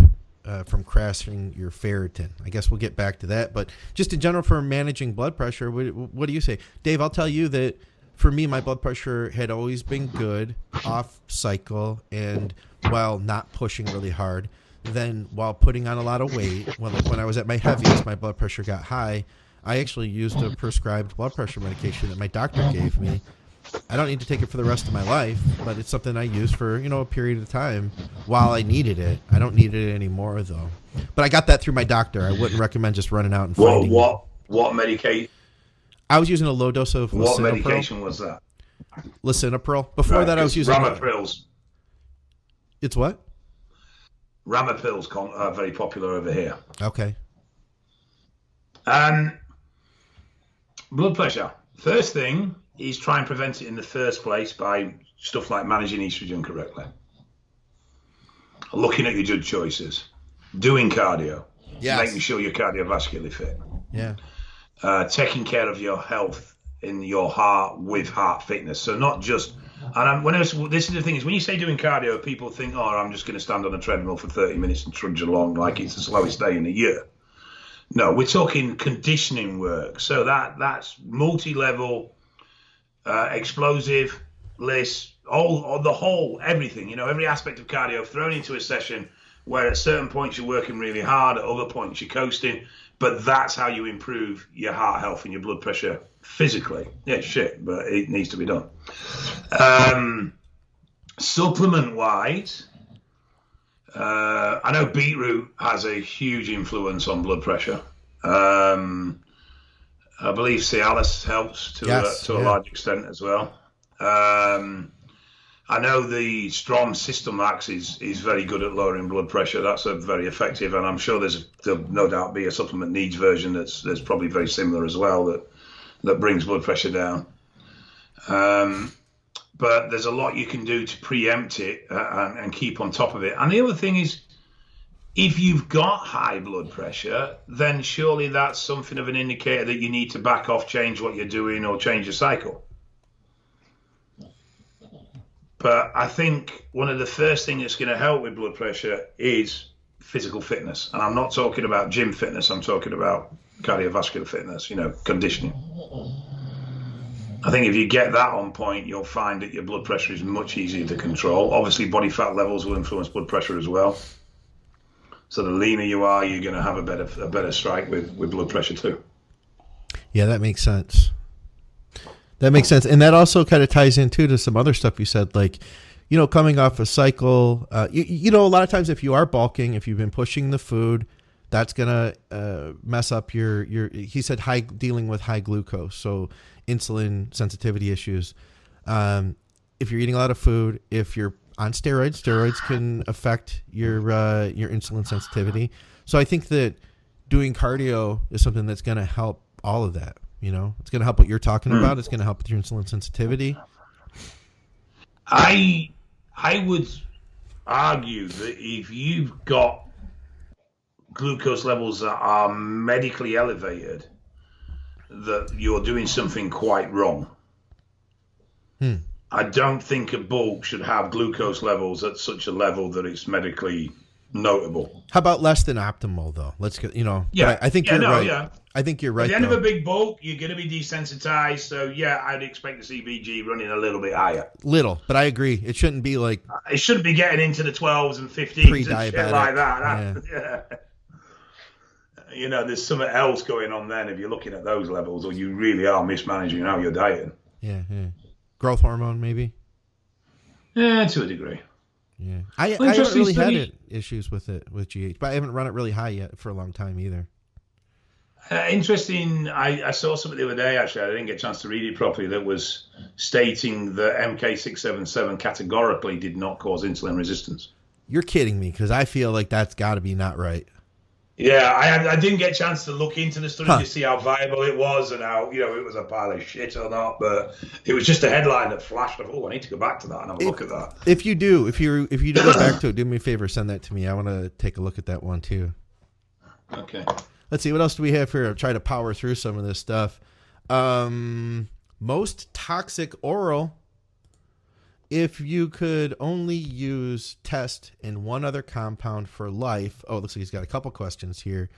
from crashing your ferritin? I guess we'll get back to that. But just in general for managing blood pressure, what do you say? Dave, I'll tell you that for me, my blood pressure had always been good off cycle and while not pushing really hard. Then while putting on a lot of weight, when I was at my heaviest, my blood pressure got high. I actually used a prescribed blood pressure medication that my doctor gave me. I don't need to take it for the rest of my life, but it's something I used for, a period of time while I needed it. I don't need it anymore, though. But I got that through my doctor. I wouldn't recommend just running out and finding
What medication?
I was using a low dose of
What medication was that?
Lisinopril. Before that, I was using
Ramapils.
It's what?
Ramapils are very popular over here.
Okay.
Blood pressure. First thing is try and prevent it in the first place by stuff like managing estrogen correctly. Looking at your judge choices. Doing cardio.
Yes.
Making sure you're cardiovascularly fit.
Yeah.
Taking care of your health in your heart with heart fitness. So not just, this is the thing is when you say doing cardio, people think, oh, I'm just going to stand on a treadmill for 30 minutes and trudge along like it's the slowest day in a year. No, we're talking conditioning work. So that's multi-level, explosive lists, everything, every aspect of cardio thrown into a session where at certain points you're working really hard, at other points you're coasting. But that's how you improve your heart health and your blood pressure physically. Yeah, shit, but it needs to be done. Supplement-wise, I know beetroot has a huge influence on blood pressure. I believe Cialis helps to a large extent as well. I know the Strom Systemax is very good at lowering blood pressure. That's very effective, and I'm sure there'll no doubt be a supplement needs version that's probably very similar as well that brings blood pressure down. But there's a lot you can do to preempt it and keep on top of it. And the other thing is, if you've got high blood pressure, then surely that's something of an indicator that you need to back off, change what you're doing, or change your cycle. But I think one of the first things that's going to help with blood pressure is physical fitness. And I'm not talking about gym fitness. I'm talking about cardiovascular fitness, conditioning. I think if you get that on point, you'll find that your blood pressure is much easier to control. Obviously, body fat levels will influence blood pressure as well. So the leaner you are, you're going to have a better strike with blood pressure too.
Yeah, that makes sense. That makes sense. And that also kind of ties in, too, to some other stuff you said, like, coming off a cycle. A lot of times if you are bulking, if you've been pushing the food, that's going to mess up your he said, dealing with high glucose, so insulin sensitivity issues. If you're eating a lot of food, if you're on steroids can affect your insulin sensitivity. So I think that doing cardio is something that's going to help all of that. It's going to help what you're talking about. It's going to help with your insulin sensitivity.
I would argue that if you've got glucose levels that are medically elevated, that you're doing something quite wrong. I don't think a bulk should have glucose levels at such a level that it's medically notable.
How about less than optimal, though? Let's get,
Yeah,
I think you're right.
Yeah.
I think you're right.
At the end of a big bulk, you're going to be desensitized. So, yeah, I'd expect the CBG running a little bit higher.
Little, but I agree. It shouldn't be like...
It shouldn't be getting into the 12s and 15s
pre-diabetic.
and shit like that. Yeah. There's something else going on then if you're looking at those levels, or you really are mismanaging how you're dieting.
Yeah. Growth hormone, maybe?
Yeah, to a degree.
Yeah. I haven't really had issues with GH, but I haven't run it really high yet for a long time either.
Interesting. I saw something the other day, actually. I didn't get a chance to read it properly, that was stating that MK677 categorically did not cause insulin resistance.
You're kidding me, because I feel like that's got to be not right.
Yeah, I didn't get a chance to look into the study to see how viable it was and how, it was a pile of shit or not, but it was just a headline that flashed. I I need to go back to that and have a look at that.
If you do go back to it, do me a favor, send that to me. I want to take a look at that one too.
Okay.
Let's see, what else do we have here? I'll try to power through some of this stuff. Most toxic oral. If you could only use test and one other compound for life. Oh, it looks like he's got a couple questions here.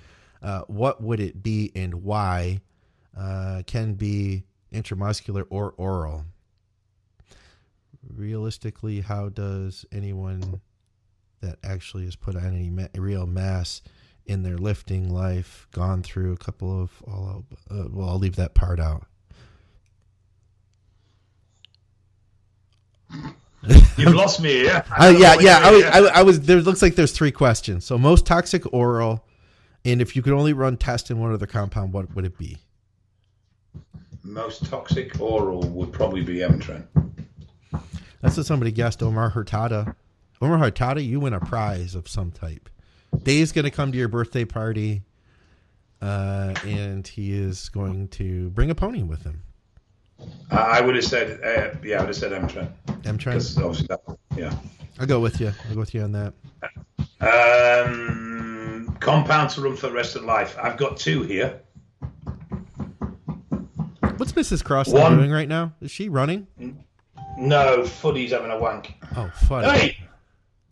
What would it be and why? Can be intramuscular or oral. Realistically, how does anyone that actually has put on any real mass in their lifting life gone through a couple of I'll leave that part out.
You've lost me here.
I was there. Looks like there's three questions. So most toxic oral, and if you could only run test in one other compound, what would it be?
Most toxic oral would probably be Emtren.
That's what somebody guessed. Omar Hurtada. Omar Hurtada, you win a prize of some type. Dave's going to come to your birthday party, and he is going to bring a pony with him.
I would have said, I would have said Emtren.
Emtren?
Obviously yeah.
I'll go with you. On that.
Compound to run for the rest of life. I've got two here.
What's Mrs. Crossley doing right now? Is she running?
No, Fuddy's having a wank.
Oh, Fuddy.
Hey!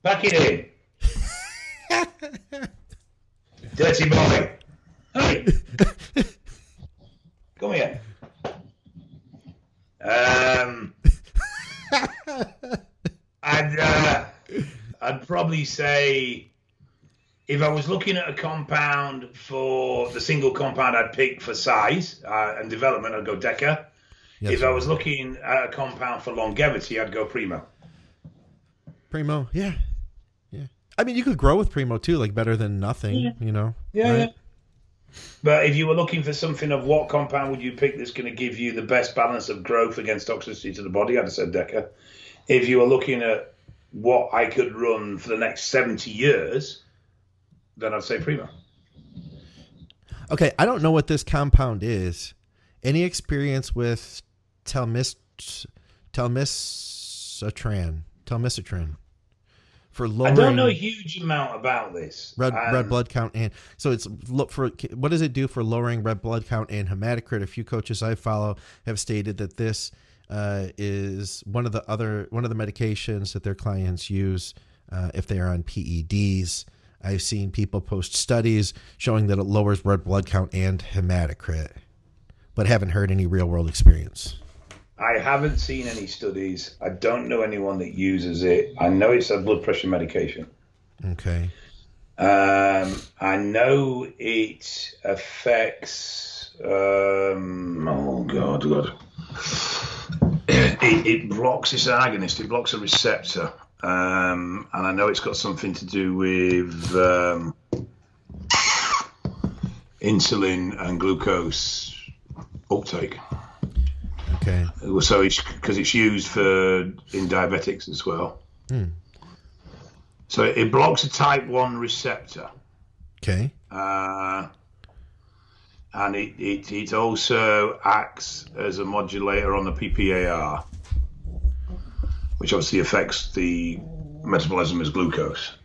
Back it in. Dirty boy. Hey! Come here. I'd probably say, if I was looking at a compound for the single compound I'd pick for size and development, I'd go Deca. Yes, if I was looking at a compound for longevity, I'd go Primo.
Primo, yeah. I mean, you could grow with Primo too, like better than nothing,
Yeah,
right?
yeah. But if you were looking for something of what compound would you pick that's going to give you the best balance of growth against toxicity to the body, I'd have said Deca. If you were looking at what I could run for the next 70 years, then I'd say Primo.
Okay, I don't know what this compound is. Any experience with telmisartan for lowering?
I don't know a huge amount about this.
Red blood count, and so it's look for what does it do for lowering red blood count and hematocrit? A few coaches I follow have stated that this is one of the medications that their clients use if they are on PEDs. I've seen people post studies showing that it lowers red blood count and hematocrit, but haven't heard any real world experience.
I haven't seen any studies. I don't know anyone that uses it. I know it's a blood pressure medication.
Okay.
I know it affects. Oh God. It blocks. It's an agonist. It blocks a receptor. And I know it's got something to do with insulin and glucose uptake.
Okay.
So it's because it's used in diabetics as well. So it blocks a type 1 receptor.
Okay.
And it also acts as a modulator on the PPAR, which obviously affects the metabolism as glucose.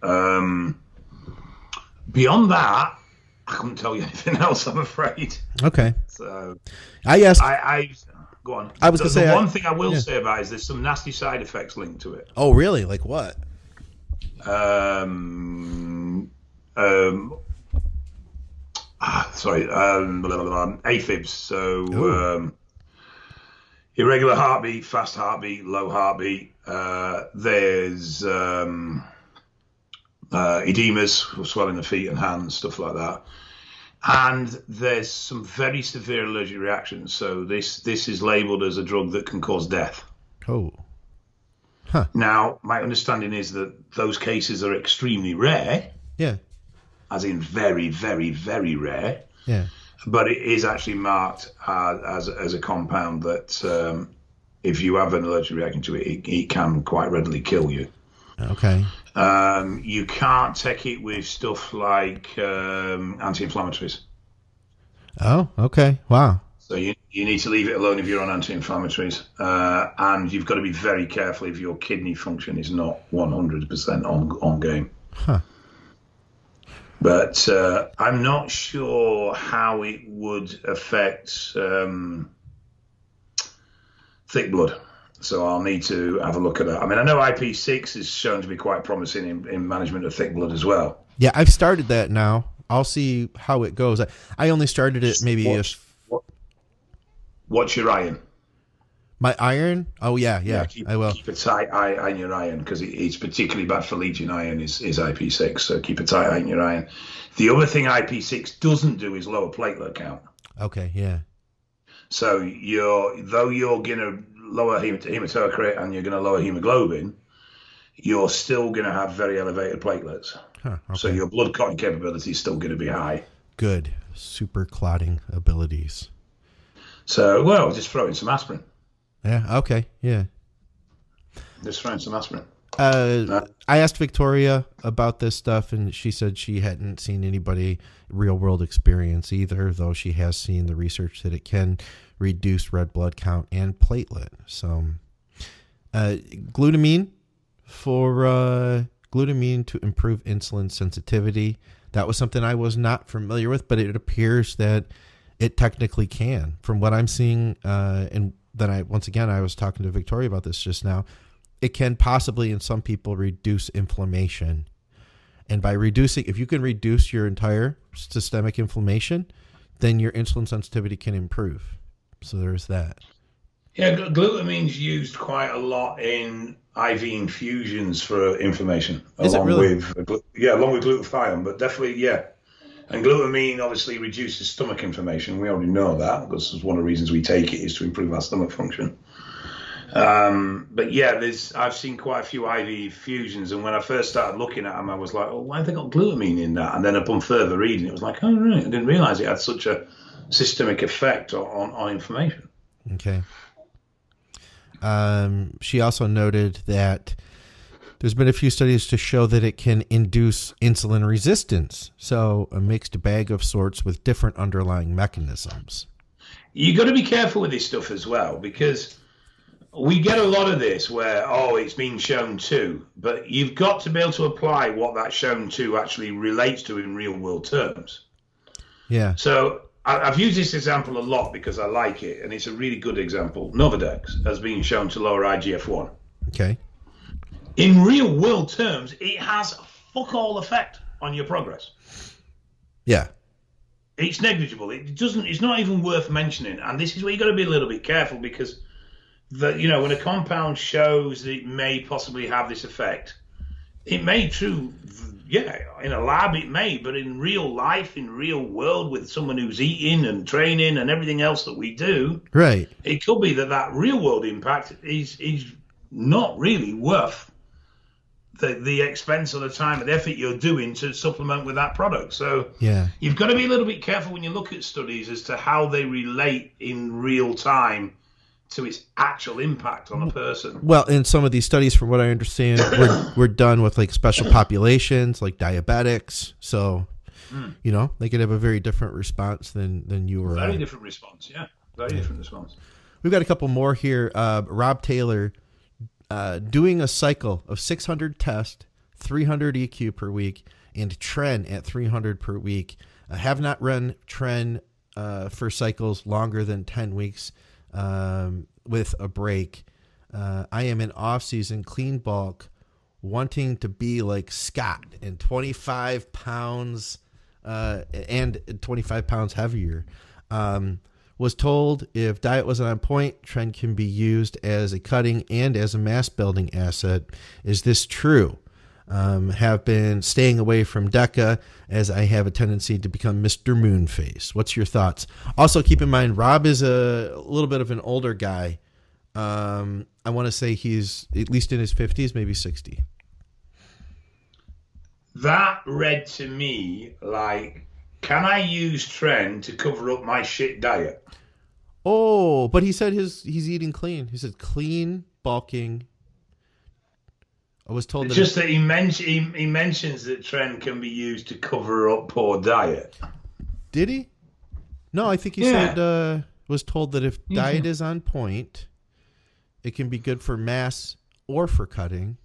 Beyond that, I couldn't tell you anything else, I'm afraid.
Okay.
So
I asked.
Go on.
I was going to say.
One thing I will say about it is there's some nasty side effects linked to it.
Oh, really? Like what?
AFibs. So irregular heartbeat, fast heartbeat, low heartbeat. There's edemas, swelling the feet and hands, stuff like that. And there's some very severe allergic reactions. So this is labelled as a drug that can cause death.
Oh. Huh.
Now, my understanding is that those cases are extremely rare.
Yeah.
As in very, very, very rare.
Yeah.
but it is actually marked as a compound that if you have an allergic reaction to it, it can quite readily kill you.
Okay.
You can't take it with stuff like anti-inflammatories.
Oh, okay. Wow.
So you need to leave it alone if you're on anti-inflammatories, and you've got to be very careful if your kidney function is not 100% on game.
Huh.
But I'm not sure how it would affect thick blood. So I'll need to have a look at that. I mean, I know IP6 is shown to be quite promising in management of thick blood as well.
Yeah, I've started that now. I'll see how it goes. I only started it maybe
What's your iron?
My iron? Oh, yeah, I will.
Keep a tight eye on your iron, because it's particularly bad for leaching iron is IP6, so keep a tight eye on your iron. The other thing IP6 doesn't do is lower platelet count.
Okay, yeah.
So though you're going to lower hematocrit and you're going to lower hemoglobin, you're still going to have very elevated platelets.
Huh, okay.
So your blood clotting capability is still going to be high.
Good. Super clotting abilities.
So, well, just throw in some aspirin.
Yeah, okay, yeah.
Just throw in some aspirin.
I asked Victoria about this stuff, and she said she hadn't seen anybody real-world experience either, though she has seen the research that it can reduce red blood count and platelet. So, glutamine to improve insulin sensitivity. That was something I was not familiar with, but it appears that it technically can. From what I'm seeing, and then I was talking to Victoria about this just now, it can possibly in some people reduce inflammation. And by reducing, if you can reduce your entire systemic inflammation, then your insulin sensitivity can improve. So there's that.
Yeah, glutamine's used quite a lot in IV infusions for inflammation.
Is it really?
Along with glutathione, but definitely, yeah. And glutamine obviously reduces stomach inflammation. We already know that, because one of the reasons we take it is to improve our stomach function. But yeah, I've seen quite a few IV infusions, and when I first started looking at them, I was like, oh, why have they got glutamine in that? And then upon further reading, it was like, oh, right, I didn't realize it had such a systemic effect on inflammation.
Okay. She also noted that there's been a few studies to show that it can induce insulin resistance. So a mixed bag of sorts with different underlying mechanisms.
You got to be careful with this stuff as well, because we get a lot of this where, it's been shown to, but you've got to be able to apply what that shown to actually relates to in real world terms.
Yeah.
So I've used this example a lot because I like it, and it's a really good example. Novadex has been shown to lower IGF-1.
Okay.
In real world terms, it has fuck all effect on your progress.
Yeah.
It's negligible. It's not even worth mentioning. And this is where you got to be a little bit careful, because when a compound shows that it may possibly have this effect, it may in a lab it may, but in real life, in real world, with someone who's eating and training and everything else that we do,
right,
it could be that real world impact is not really worth the expense or the time and effort you're doing to supplement with that product. So
yeah,
you've got to be a little bit careful when you look at studies as to how they relate in real time to its actual impact on a person.
Well, in some of these studies, from what I understand, we're done with like special populations, like diabetics. So, they could have a very different response than you or I.
Very different response, yeah. Very different response.
We've got a couple more here. Rob Taylor, doing a cycle of 600 tests, 300 EQ per week, and tren at 300 per week. I have not run tren for cycles longer than 10 weeks. With a break. I am in off-season clean bulk, wanting to be like Scott and 25 pounds and 25 pounds heavier. Was told if diet wasn't on point, tren can be used as a cutting and as a mass building asset. Is this true? Have been staying away from DECA as I have a tendency to become Mr. Moonface. What's your thoughts? Also, keep in mind, Rob is a little bit of an older guy. I want to say he's at least in his 50s, maybe 60.
That read to me like Can I use Tren to cover up my shit diet?
Oh, but he said he's eating clean. He said clean, bulking. I was told
it's just that he mentions that Tren can be used to cover up poor diet.
Did he? No, I think he said was told that if diet is on point, it can be good for mass or for cutting.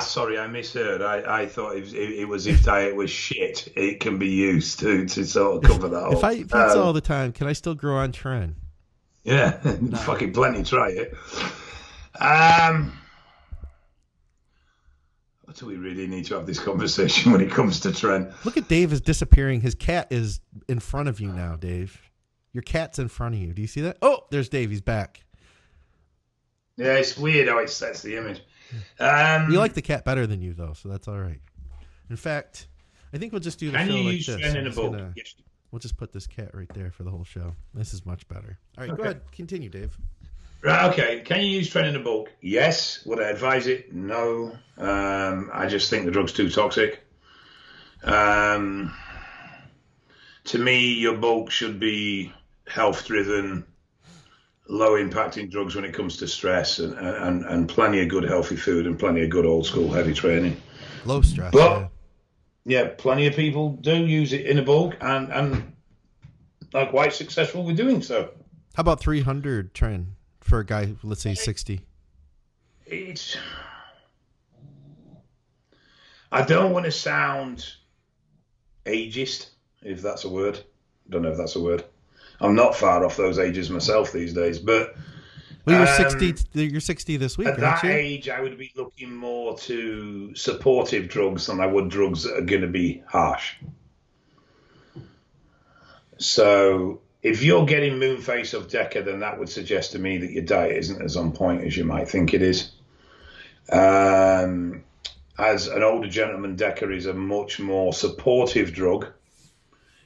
Sorry, I misheard. I thought it was if diet was shit, it can be used to sort of cover that up.
If I eat pizza all the time, can I still grow on Tren?
Yeah, no. Fucking plenty try it. Do we really need to have this conversation when it comes to Tren?
Look at Dave is disappearing. His cat is in front of you now, Dave. Your cat's in front of you. Do you see that? Oh, there's Dave. He's back.
Yeah, it's weird how it sets the image.
You like the cat better than you, though, so that's all right. In fact, I think we'll just do the show like this.
Tren in a book? Yes.
We'll just put this cat right there for the whole show. This is much better. All right, Go ahead. Continue, Dave.
Right, okay. Can you use Tren in a bulk? Yes. Would I advise it? No. I just think the drug's too toxic. To me, your bulk should be health-driven, low-impacting drugs when it comes to stress, and plenty of good healthy food and plenty of good old-school heavy training.
Low stress,
but, yeah, plenty of people do use it in a bulk and are quite successful with doing so.
How about 300 Tren for a guy, let's say 60?
I don't want to sound ageist, if that's a word. I don't know if that's a word. I'm not far off those ages myself these days, but
well, you're 60. You're 60 this week.
At that age, I would be looking more to supportive drugs than I would drugs that are going to be harsh. So, if you're getting Moonface of Deca, then that would suggest to me that your diet isn't as on point as you might think it is. As an older gentleman, Deca is a much more supportive drug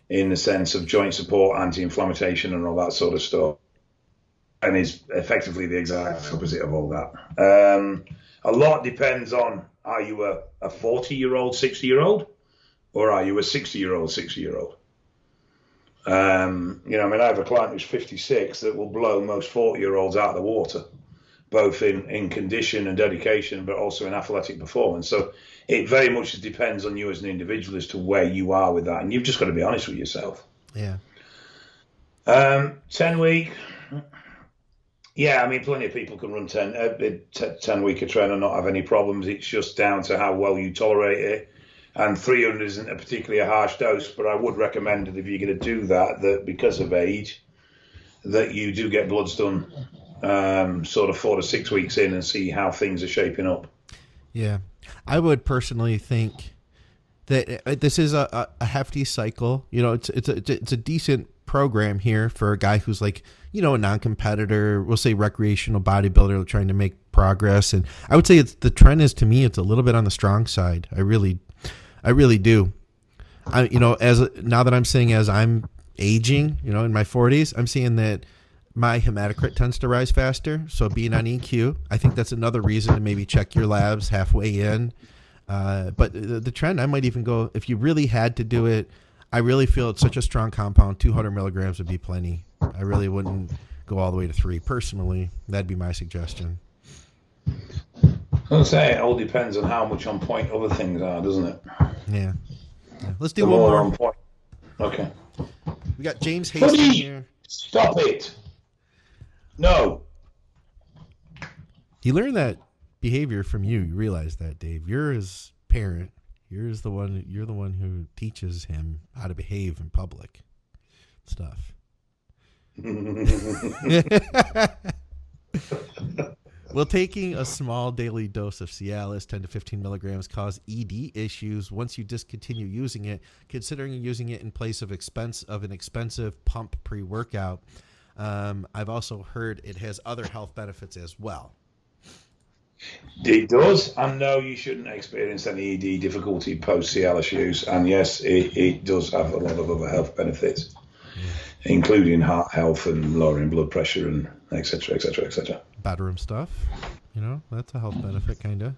in the sense of joint support, anti-inflammation, and all that sort of stuff, and is effectively the exact opposite of all that. A lot depends on, are you a 40-year-old, 60-year-old, or are you a 60-year-old, 60-year-old? I have a client who's 56 that will blow most 40-year-olds out of the water, both in condition and dedication, but also in athletic performance. So it very much depends on you as an individual as to where you are with that. And you've just got to be honest with yourself.
Yeah.
10-week. Yeah, I mean, plenty of people can run 10-week of Tren and not have any problems. It's just down to how well you tolerate it. And 300 isn't a particularly harsh dose, but I would recommend that if you're going to do that, that because of age, that you do get bloods done sort of 4 to 6 weeks in and see how things are shaping up.
Yeah. I would personally think that this is a hefty cycle. You know, it's a decent program here for a guy who's like, you know, a non-competitor, we'll say recreational bodybuilder trying to make progress. And I would say the trend is, to me, it's a little bit on the strong side. I really do. Now that I'm seeing as I'm aging, you know, in my 40s, I'm seeing that my hematocrit tends to rise faster. So being on EQ, I think that's another reason to maybe check your labs halfway in. But the trend, I might even go, if you really had to do it, I really feel it's such a strong compound, 200 milligrams would be plenty. I really wouldn't go all the way to 3 personally. That'd be my suggestion.
I'll say it all depends on how much on point other things are, doesn't it?
Yeah. Let's do one more.
On point. Okay.
We got James Hastings here.
Stop it. No.
He learned that behavior from you. You realize that, Dave. You're his parent. You're the one who teaches him how to behave in public stuff. Will taking a small daily dose of Cialis, 10 to 15 milligrams, cause ED issues once you discontinue using it, considering using it in place of an expensive pump pre-workout? I've also heard it has other health benefits as well.
It does, and no, you shouldn't experience any ED difficulty post-Cialis use. And yes, it does have a lot of other health benefits, including heart health and lowering blood pressure and et cetera, et cetera, et cetera.
Bedroom stuff, you know, that's a health benefit, kind of.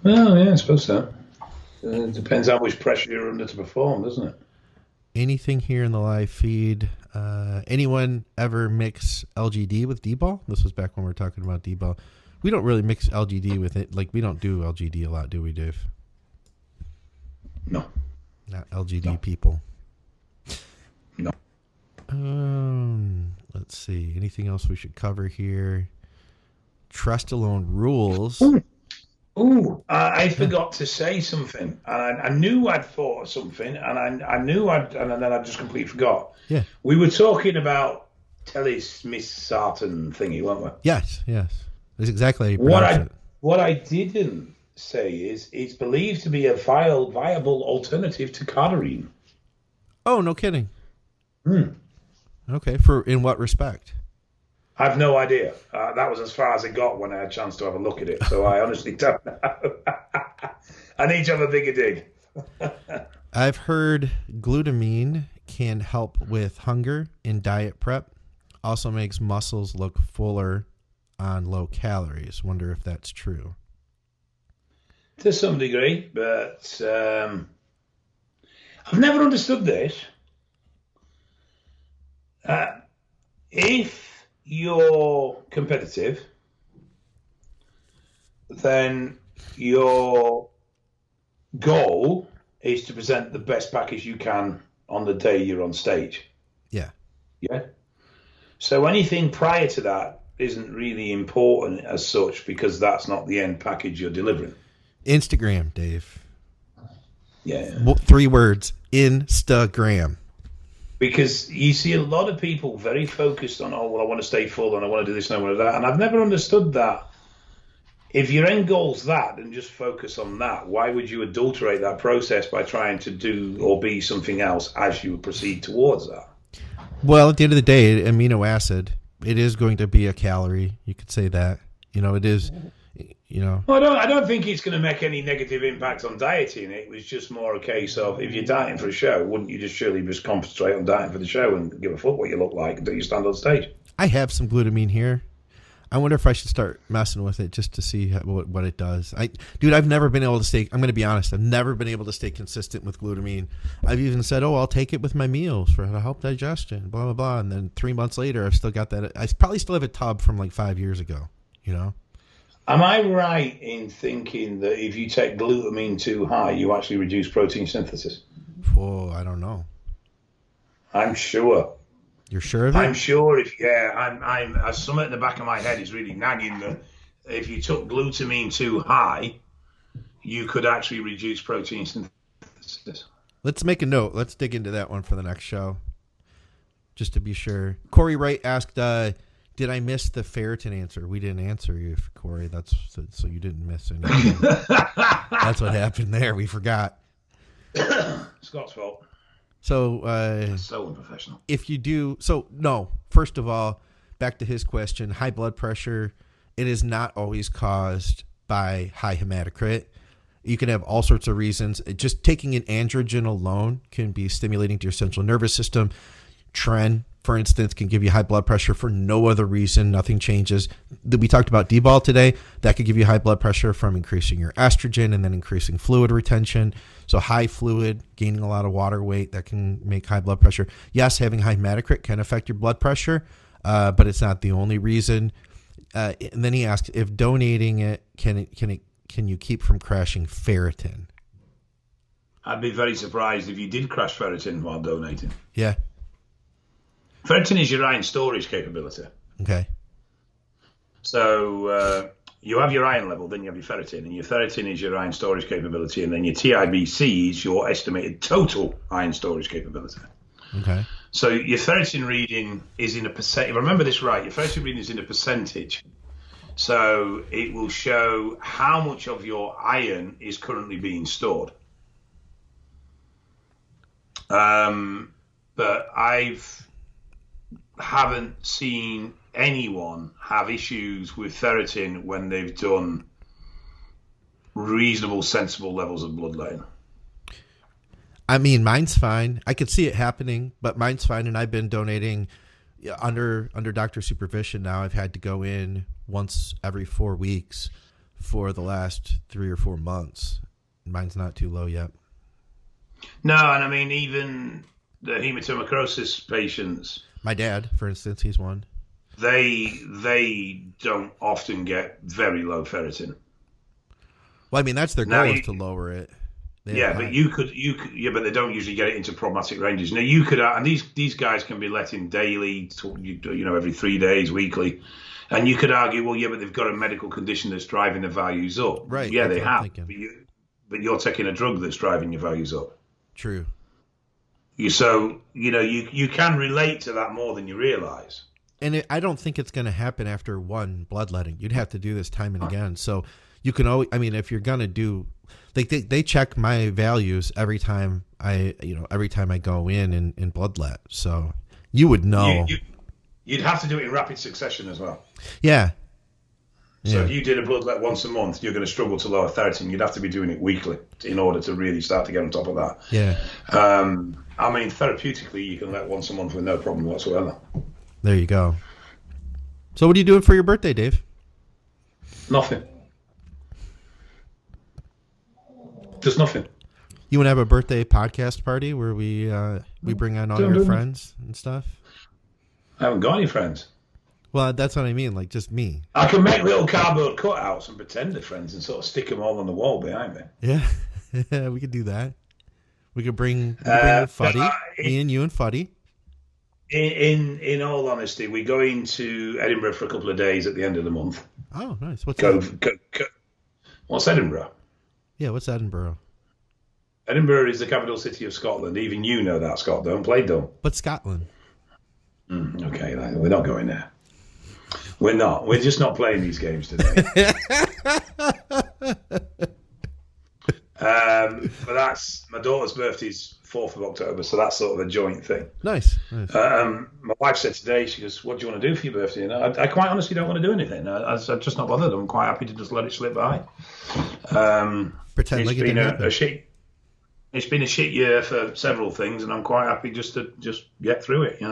Well, yeah, I suppose so. It depends how much pressure you're under to perform, doesn't it?
anything here in the live feed. Anyone ever mix LGD with D-ball? This was back when we were talking about D-ball. We don't really mix LGD with it. Like, we don't do LGD a lot, do we, Dave?
No.
Not LGD
No.
people.
No.
Let's see. Anything else we should cover here? Trust alone rules.
I forgot to say something, and I knew I'd thought of something, and I knew and then I just completely forgot.
Yeah.
We were talking about telesmissartan thingy, weren't we?
Yes. That's exactly how you pronounce it.
What I didn't say is it's believed to be a viable alternative to cardarine.
Oh, no kidding.
Hmm.
Okay. In what respect?
I have no idea. That was as far as it got when I had a chance to have a look at it. So I honestly don't know. I need to have a bigger dig.
I've heard glutamine can help with hunger in diet prep. Also makes muscles look fuller on low calories. Wonder if that's true.
To some degree, but I've never understood this. If you're competitive, then your goal is to present the best package you can on the day you're on stage.
Yeah.
So anything prior to that isn't really important as such, because that's not the end package you're delivering.
Instagram, Dave.
Yeah.
3 words. Instagram.
Because you see a lot of people very focused on, I want to stay full and I want to do this and I want to do that. And I've never understood that. If your end goal's that, then just focus on that. Why would you adulterate that process by trying to do or be something else as you proceed towards that?
Well, at the end of the day, amino acid, it is going to be a calorie. You could say that. It is,
Well, I don't think it's going to make any negative impact on dieting. It was just more a case of, if you're dieting for a show, wouldn't you just concentrate on dieting for the show and give a fuck what you look like until you stand on stage?
I have some glutamine here. I wonder if I should start messing with it just to see what it does. I've never been able to stay. I'm going to be honest. I've never been able to stay consistent with glutamine. I've even said, I'll take it with my meals to help digestion, blah, blah, blah. And then 3 months later, I've still got that. I probably still have a tub from like 5 years ago,
Am I right in thinking that if you take glutamine too high, you actually reduce protein synthesis?
Oh, I don't know.
I'm sure.
You're sure of it?
I'm sure. I'm something in the back of my head is really nagging that if you took glutamine too high, you could actually reduce protein synthesis.
Let's make a note. Let's dig into that one for the next show, just to be sure. Corey Wright asked, did I miss the ferritin answer? We didn't answer you, Corey. So you didn't miss anything. That's what happened there. We forgot.
Scott's fault.
So
unprofessional.
If you do no. First of all, back to his question. High blood pressure. It is not always caused by high hematocrit. You can have all sorts of reasons. Just taking an androgen alone can be stimulating to your central nervous system. Tren, for instance, can give you high blood pressure for no other reason. Nothing changes. We talked about D-ball today. That could give you high blood pressure from increasing your estrogen and then increasing fluid retention. So high fluid, gaining a lot of water weight, that can make high blood pressure. Yes, having high hematocrit can affect your blood pressure, but it's not the only reason. And then he asked, if donating it, can you keep from crashing ferritin?
I'd be very surprised if you did crash ferritin while donating.
Yeah.
Ferritin is your iron storage capability.
Okay.
So you have your iron level, then you have your ferritin, and your ferritin is your iron storage capability, and then your TIBC is your estimated total iron storage capability.
Okay.
So your ferritin reading is in a percent. If I remember this right, your ferritin reading is in a percentage. So it will show how much of your iron is currently being stored. But haven't seen anyone have issues with ferritin when they've done reasonable, sensible levels of blood letting.
I mean, mine's fine. I could see it happening, but mine's fine. And I've been donating under doctor supervision now. I've had to go in once every 4 weeks for the last 3 or 4 months. Mine's not too low yet.
No, and I mean, even the hematomacrosis patients.
My dad, for instance, he's one.
They don't often get very low ferritin.
Well, I mean, that's their goal is to lower it.
Yeah, but you could, but they don't usually get it into problematic ranges. Now you could, and these guys can be let in daily, every 3 days, weekly, and you could argue, well, yeah, but they've got a medical condition that's driving the values up.
Right.
Yeah, they have, but you're taking a drug that's driving your values up.
True.
You can relate to that more than you realize.
And I don't think it's going to happen after one bloodletting. You'd have to do this time and again. So you can always, I mean, if you're going to do, they check my values every time I go in and bloodlet. So you would know.
You'd have to do it in rapid succession as well.
Yeah.
So if you did a bloodlet once a month, you're going to struggle to lower ferritin. You'd have to be doing it weekly in order to really start to get on top of that.
Yeah.
I mean, therapeutically, you can let once a month with no problem whatsoever.
There you go. So what are you doing for your birthday, Dave?
Nothing. Just nothing.
You want to have a birthday podcast party where we bring on all your friends and stuff?
I haven't got any friends.
Well, that's what I mean, like just me.
I can make little cardboard cutouts and pretend they're friends and sort of stick them all on the wall behind me.
Yeah, we could do that. We could bring Fuddy, me and you and Fuddy.
In all honesty, we're going to Edinburgh for a couple of days at the end of the month.
Oh, nice.
What's Edinburgh?
Yeah, what's Edinburgh?
Edinburgh is the capital city of Scotland. Even you know that, Scott. Don't play dumb.
But Scotland.
Okay, we're not going there. We're not. We're just not playing these games today. But that's my daughter's birthday's 4th of October, so that's sort of a joint thing.
Nice.
My wife said today, she goes, "What do you want to do for your birthday?" And I quite honestly don't want to do anything. I'm just not bothered. I'm quite happy to just let it slip by.
Pretend like it didn't happen.
It's been a shit year for several things, and I'm quite happy just to get through it.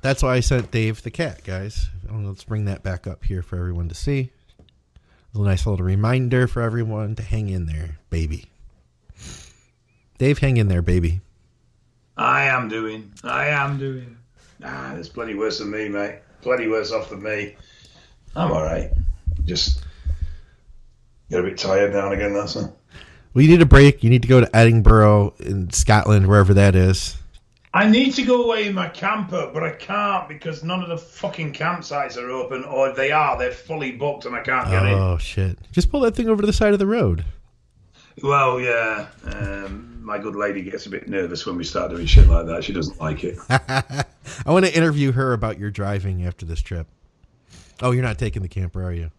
That's why I sent Dave the cat, guys. Let's bring that back up here for everyone to see. A nice little reminder for everyone to hang in there, baby. Dave, hang in there, baby.
I am doing. There's plenty worse than me, mate. Plenty worse off than me. I'm all right. Just get a bit tired now and again, that's all.
Well, you need a break. You need to go to Edinburgh in Scotland, wherever that is.
I need to go away in my camper, but I can't because none of the fucking campsites are open, or if they are, they're fully booked and I can't get in.
Oh, shit. Just pull that thing over to the side of the road.
Well, yeah. My good lady gets a bit nervous when we start doing shit like that. She doesn't like it.
I want to interview her about your driving after this trip. Oh, you're not taking the camper, are you?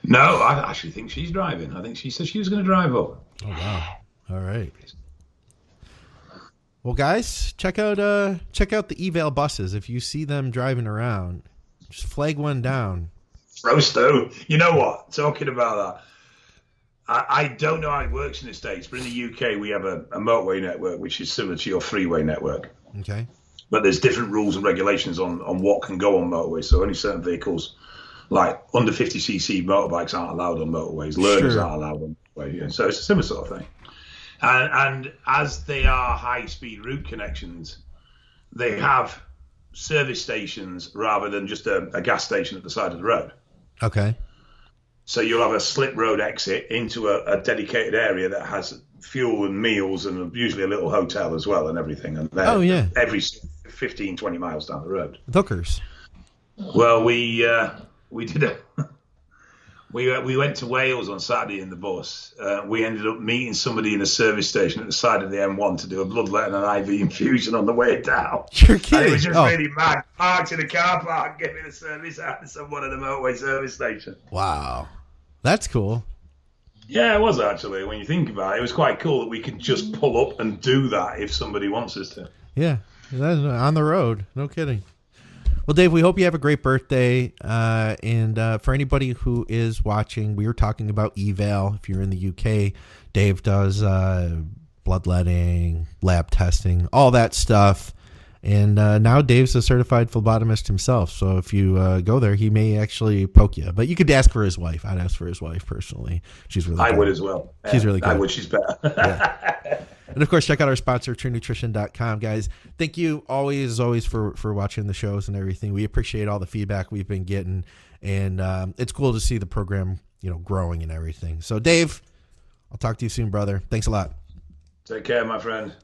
No, I actually think she's driving. I think she said she was going to drive up.
Oh, wow. All right. Well, guys, check out the eval buses. If you see them driving around, just flag one down.
Rosto. You know what? Talking about that, I don't know how it works in the States, but in the UK we have a motorway network which is similar to your freeway network.
Okay.
But there's different rules and regulations on what can go on motorways. So only certain vehicles, like under 50cc motorbikes, aren't allowed on motorways. Learners aren't allowed on motorways. Yeah. So it's a similar sort of thing. And as they are high-speed route connections, they have service stations rather than just a gas station at the side of the road.
Okay.
So you'll have a slip road exit into a dedicated area that has fuel and meals and usually a little hotel as well and everything. And every 15, 20 miles down the road.
Hookers.
Well, we did it. We went to Wales on Saturday in the bus. We ended up meeting somebody in a service station at the side of the M1 to do a bloodlet and an IV infusion on the way down.
You're kidding.
And it was just really mad. Parked in a car park, giving a service out to someone at a motorway service station.
Wow. That's cool.
Yeah, it was actually. When you think about it, it was quite cool that we could just pull up and do that if somebody wants us to.
Yeah, on the road. No kidding. Well, Dave, we hope you have a great birthday. And for anybody who is watching, we were talking about eval. If you're in the UK, Dave does bloodletting, lab testing, all that stuff. And now Dave's a certified phlebotomist himself. So if you go there, he may actually poke you. But you could ask for his wife. I'd ask for his wife personally. She's really good.
I would as well.
She's really good.
I would. She's better.
Yeah. And of course, check out our sponsor, TrueNutrition.com, guys. Thank you always for watching the shows and everything. We appreciate all the feedback we've been getting, and it's cool to see the program, growing and everything. So, Dave, I'll talk to you soon, brother. Thanks a lot.
Take care, my friend.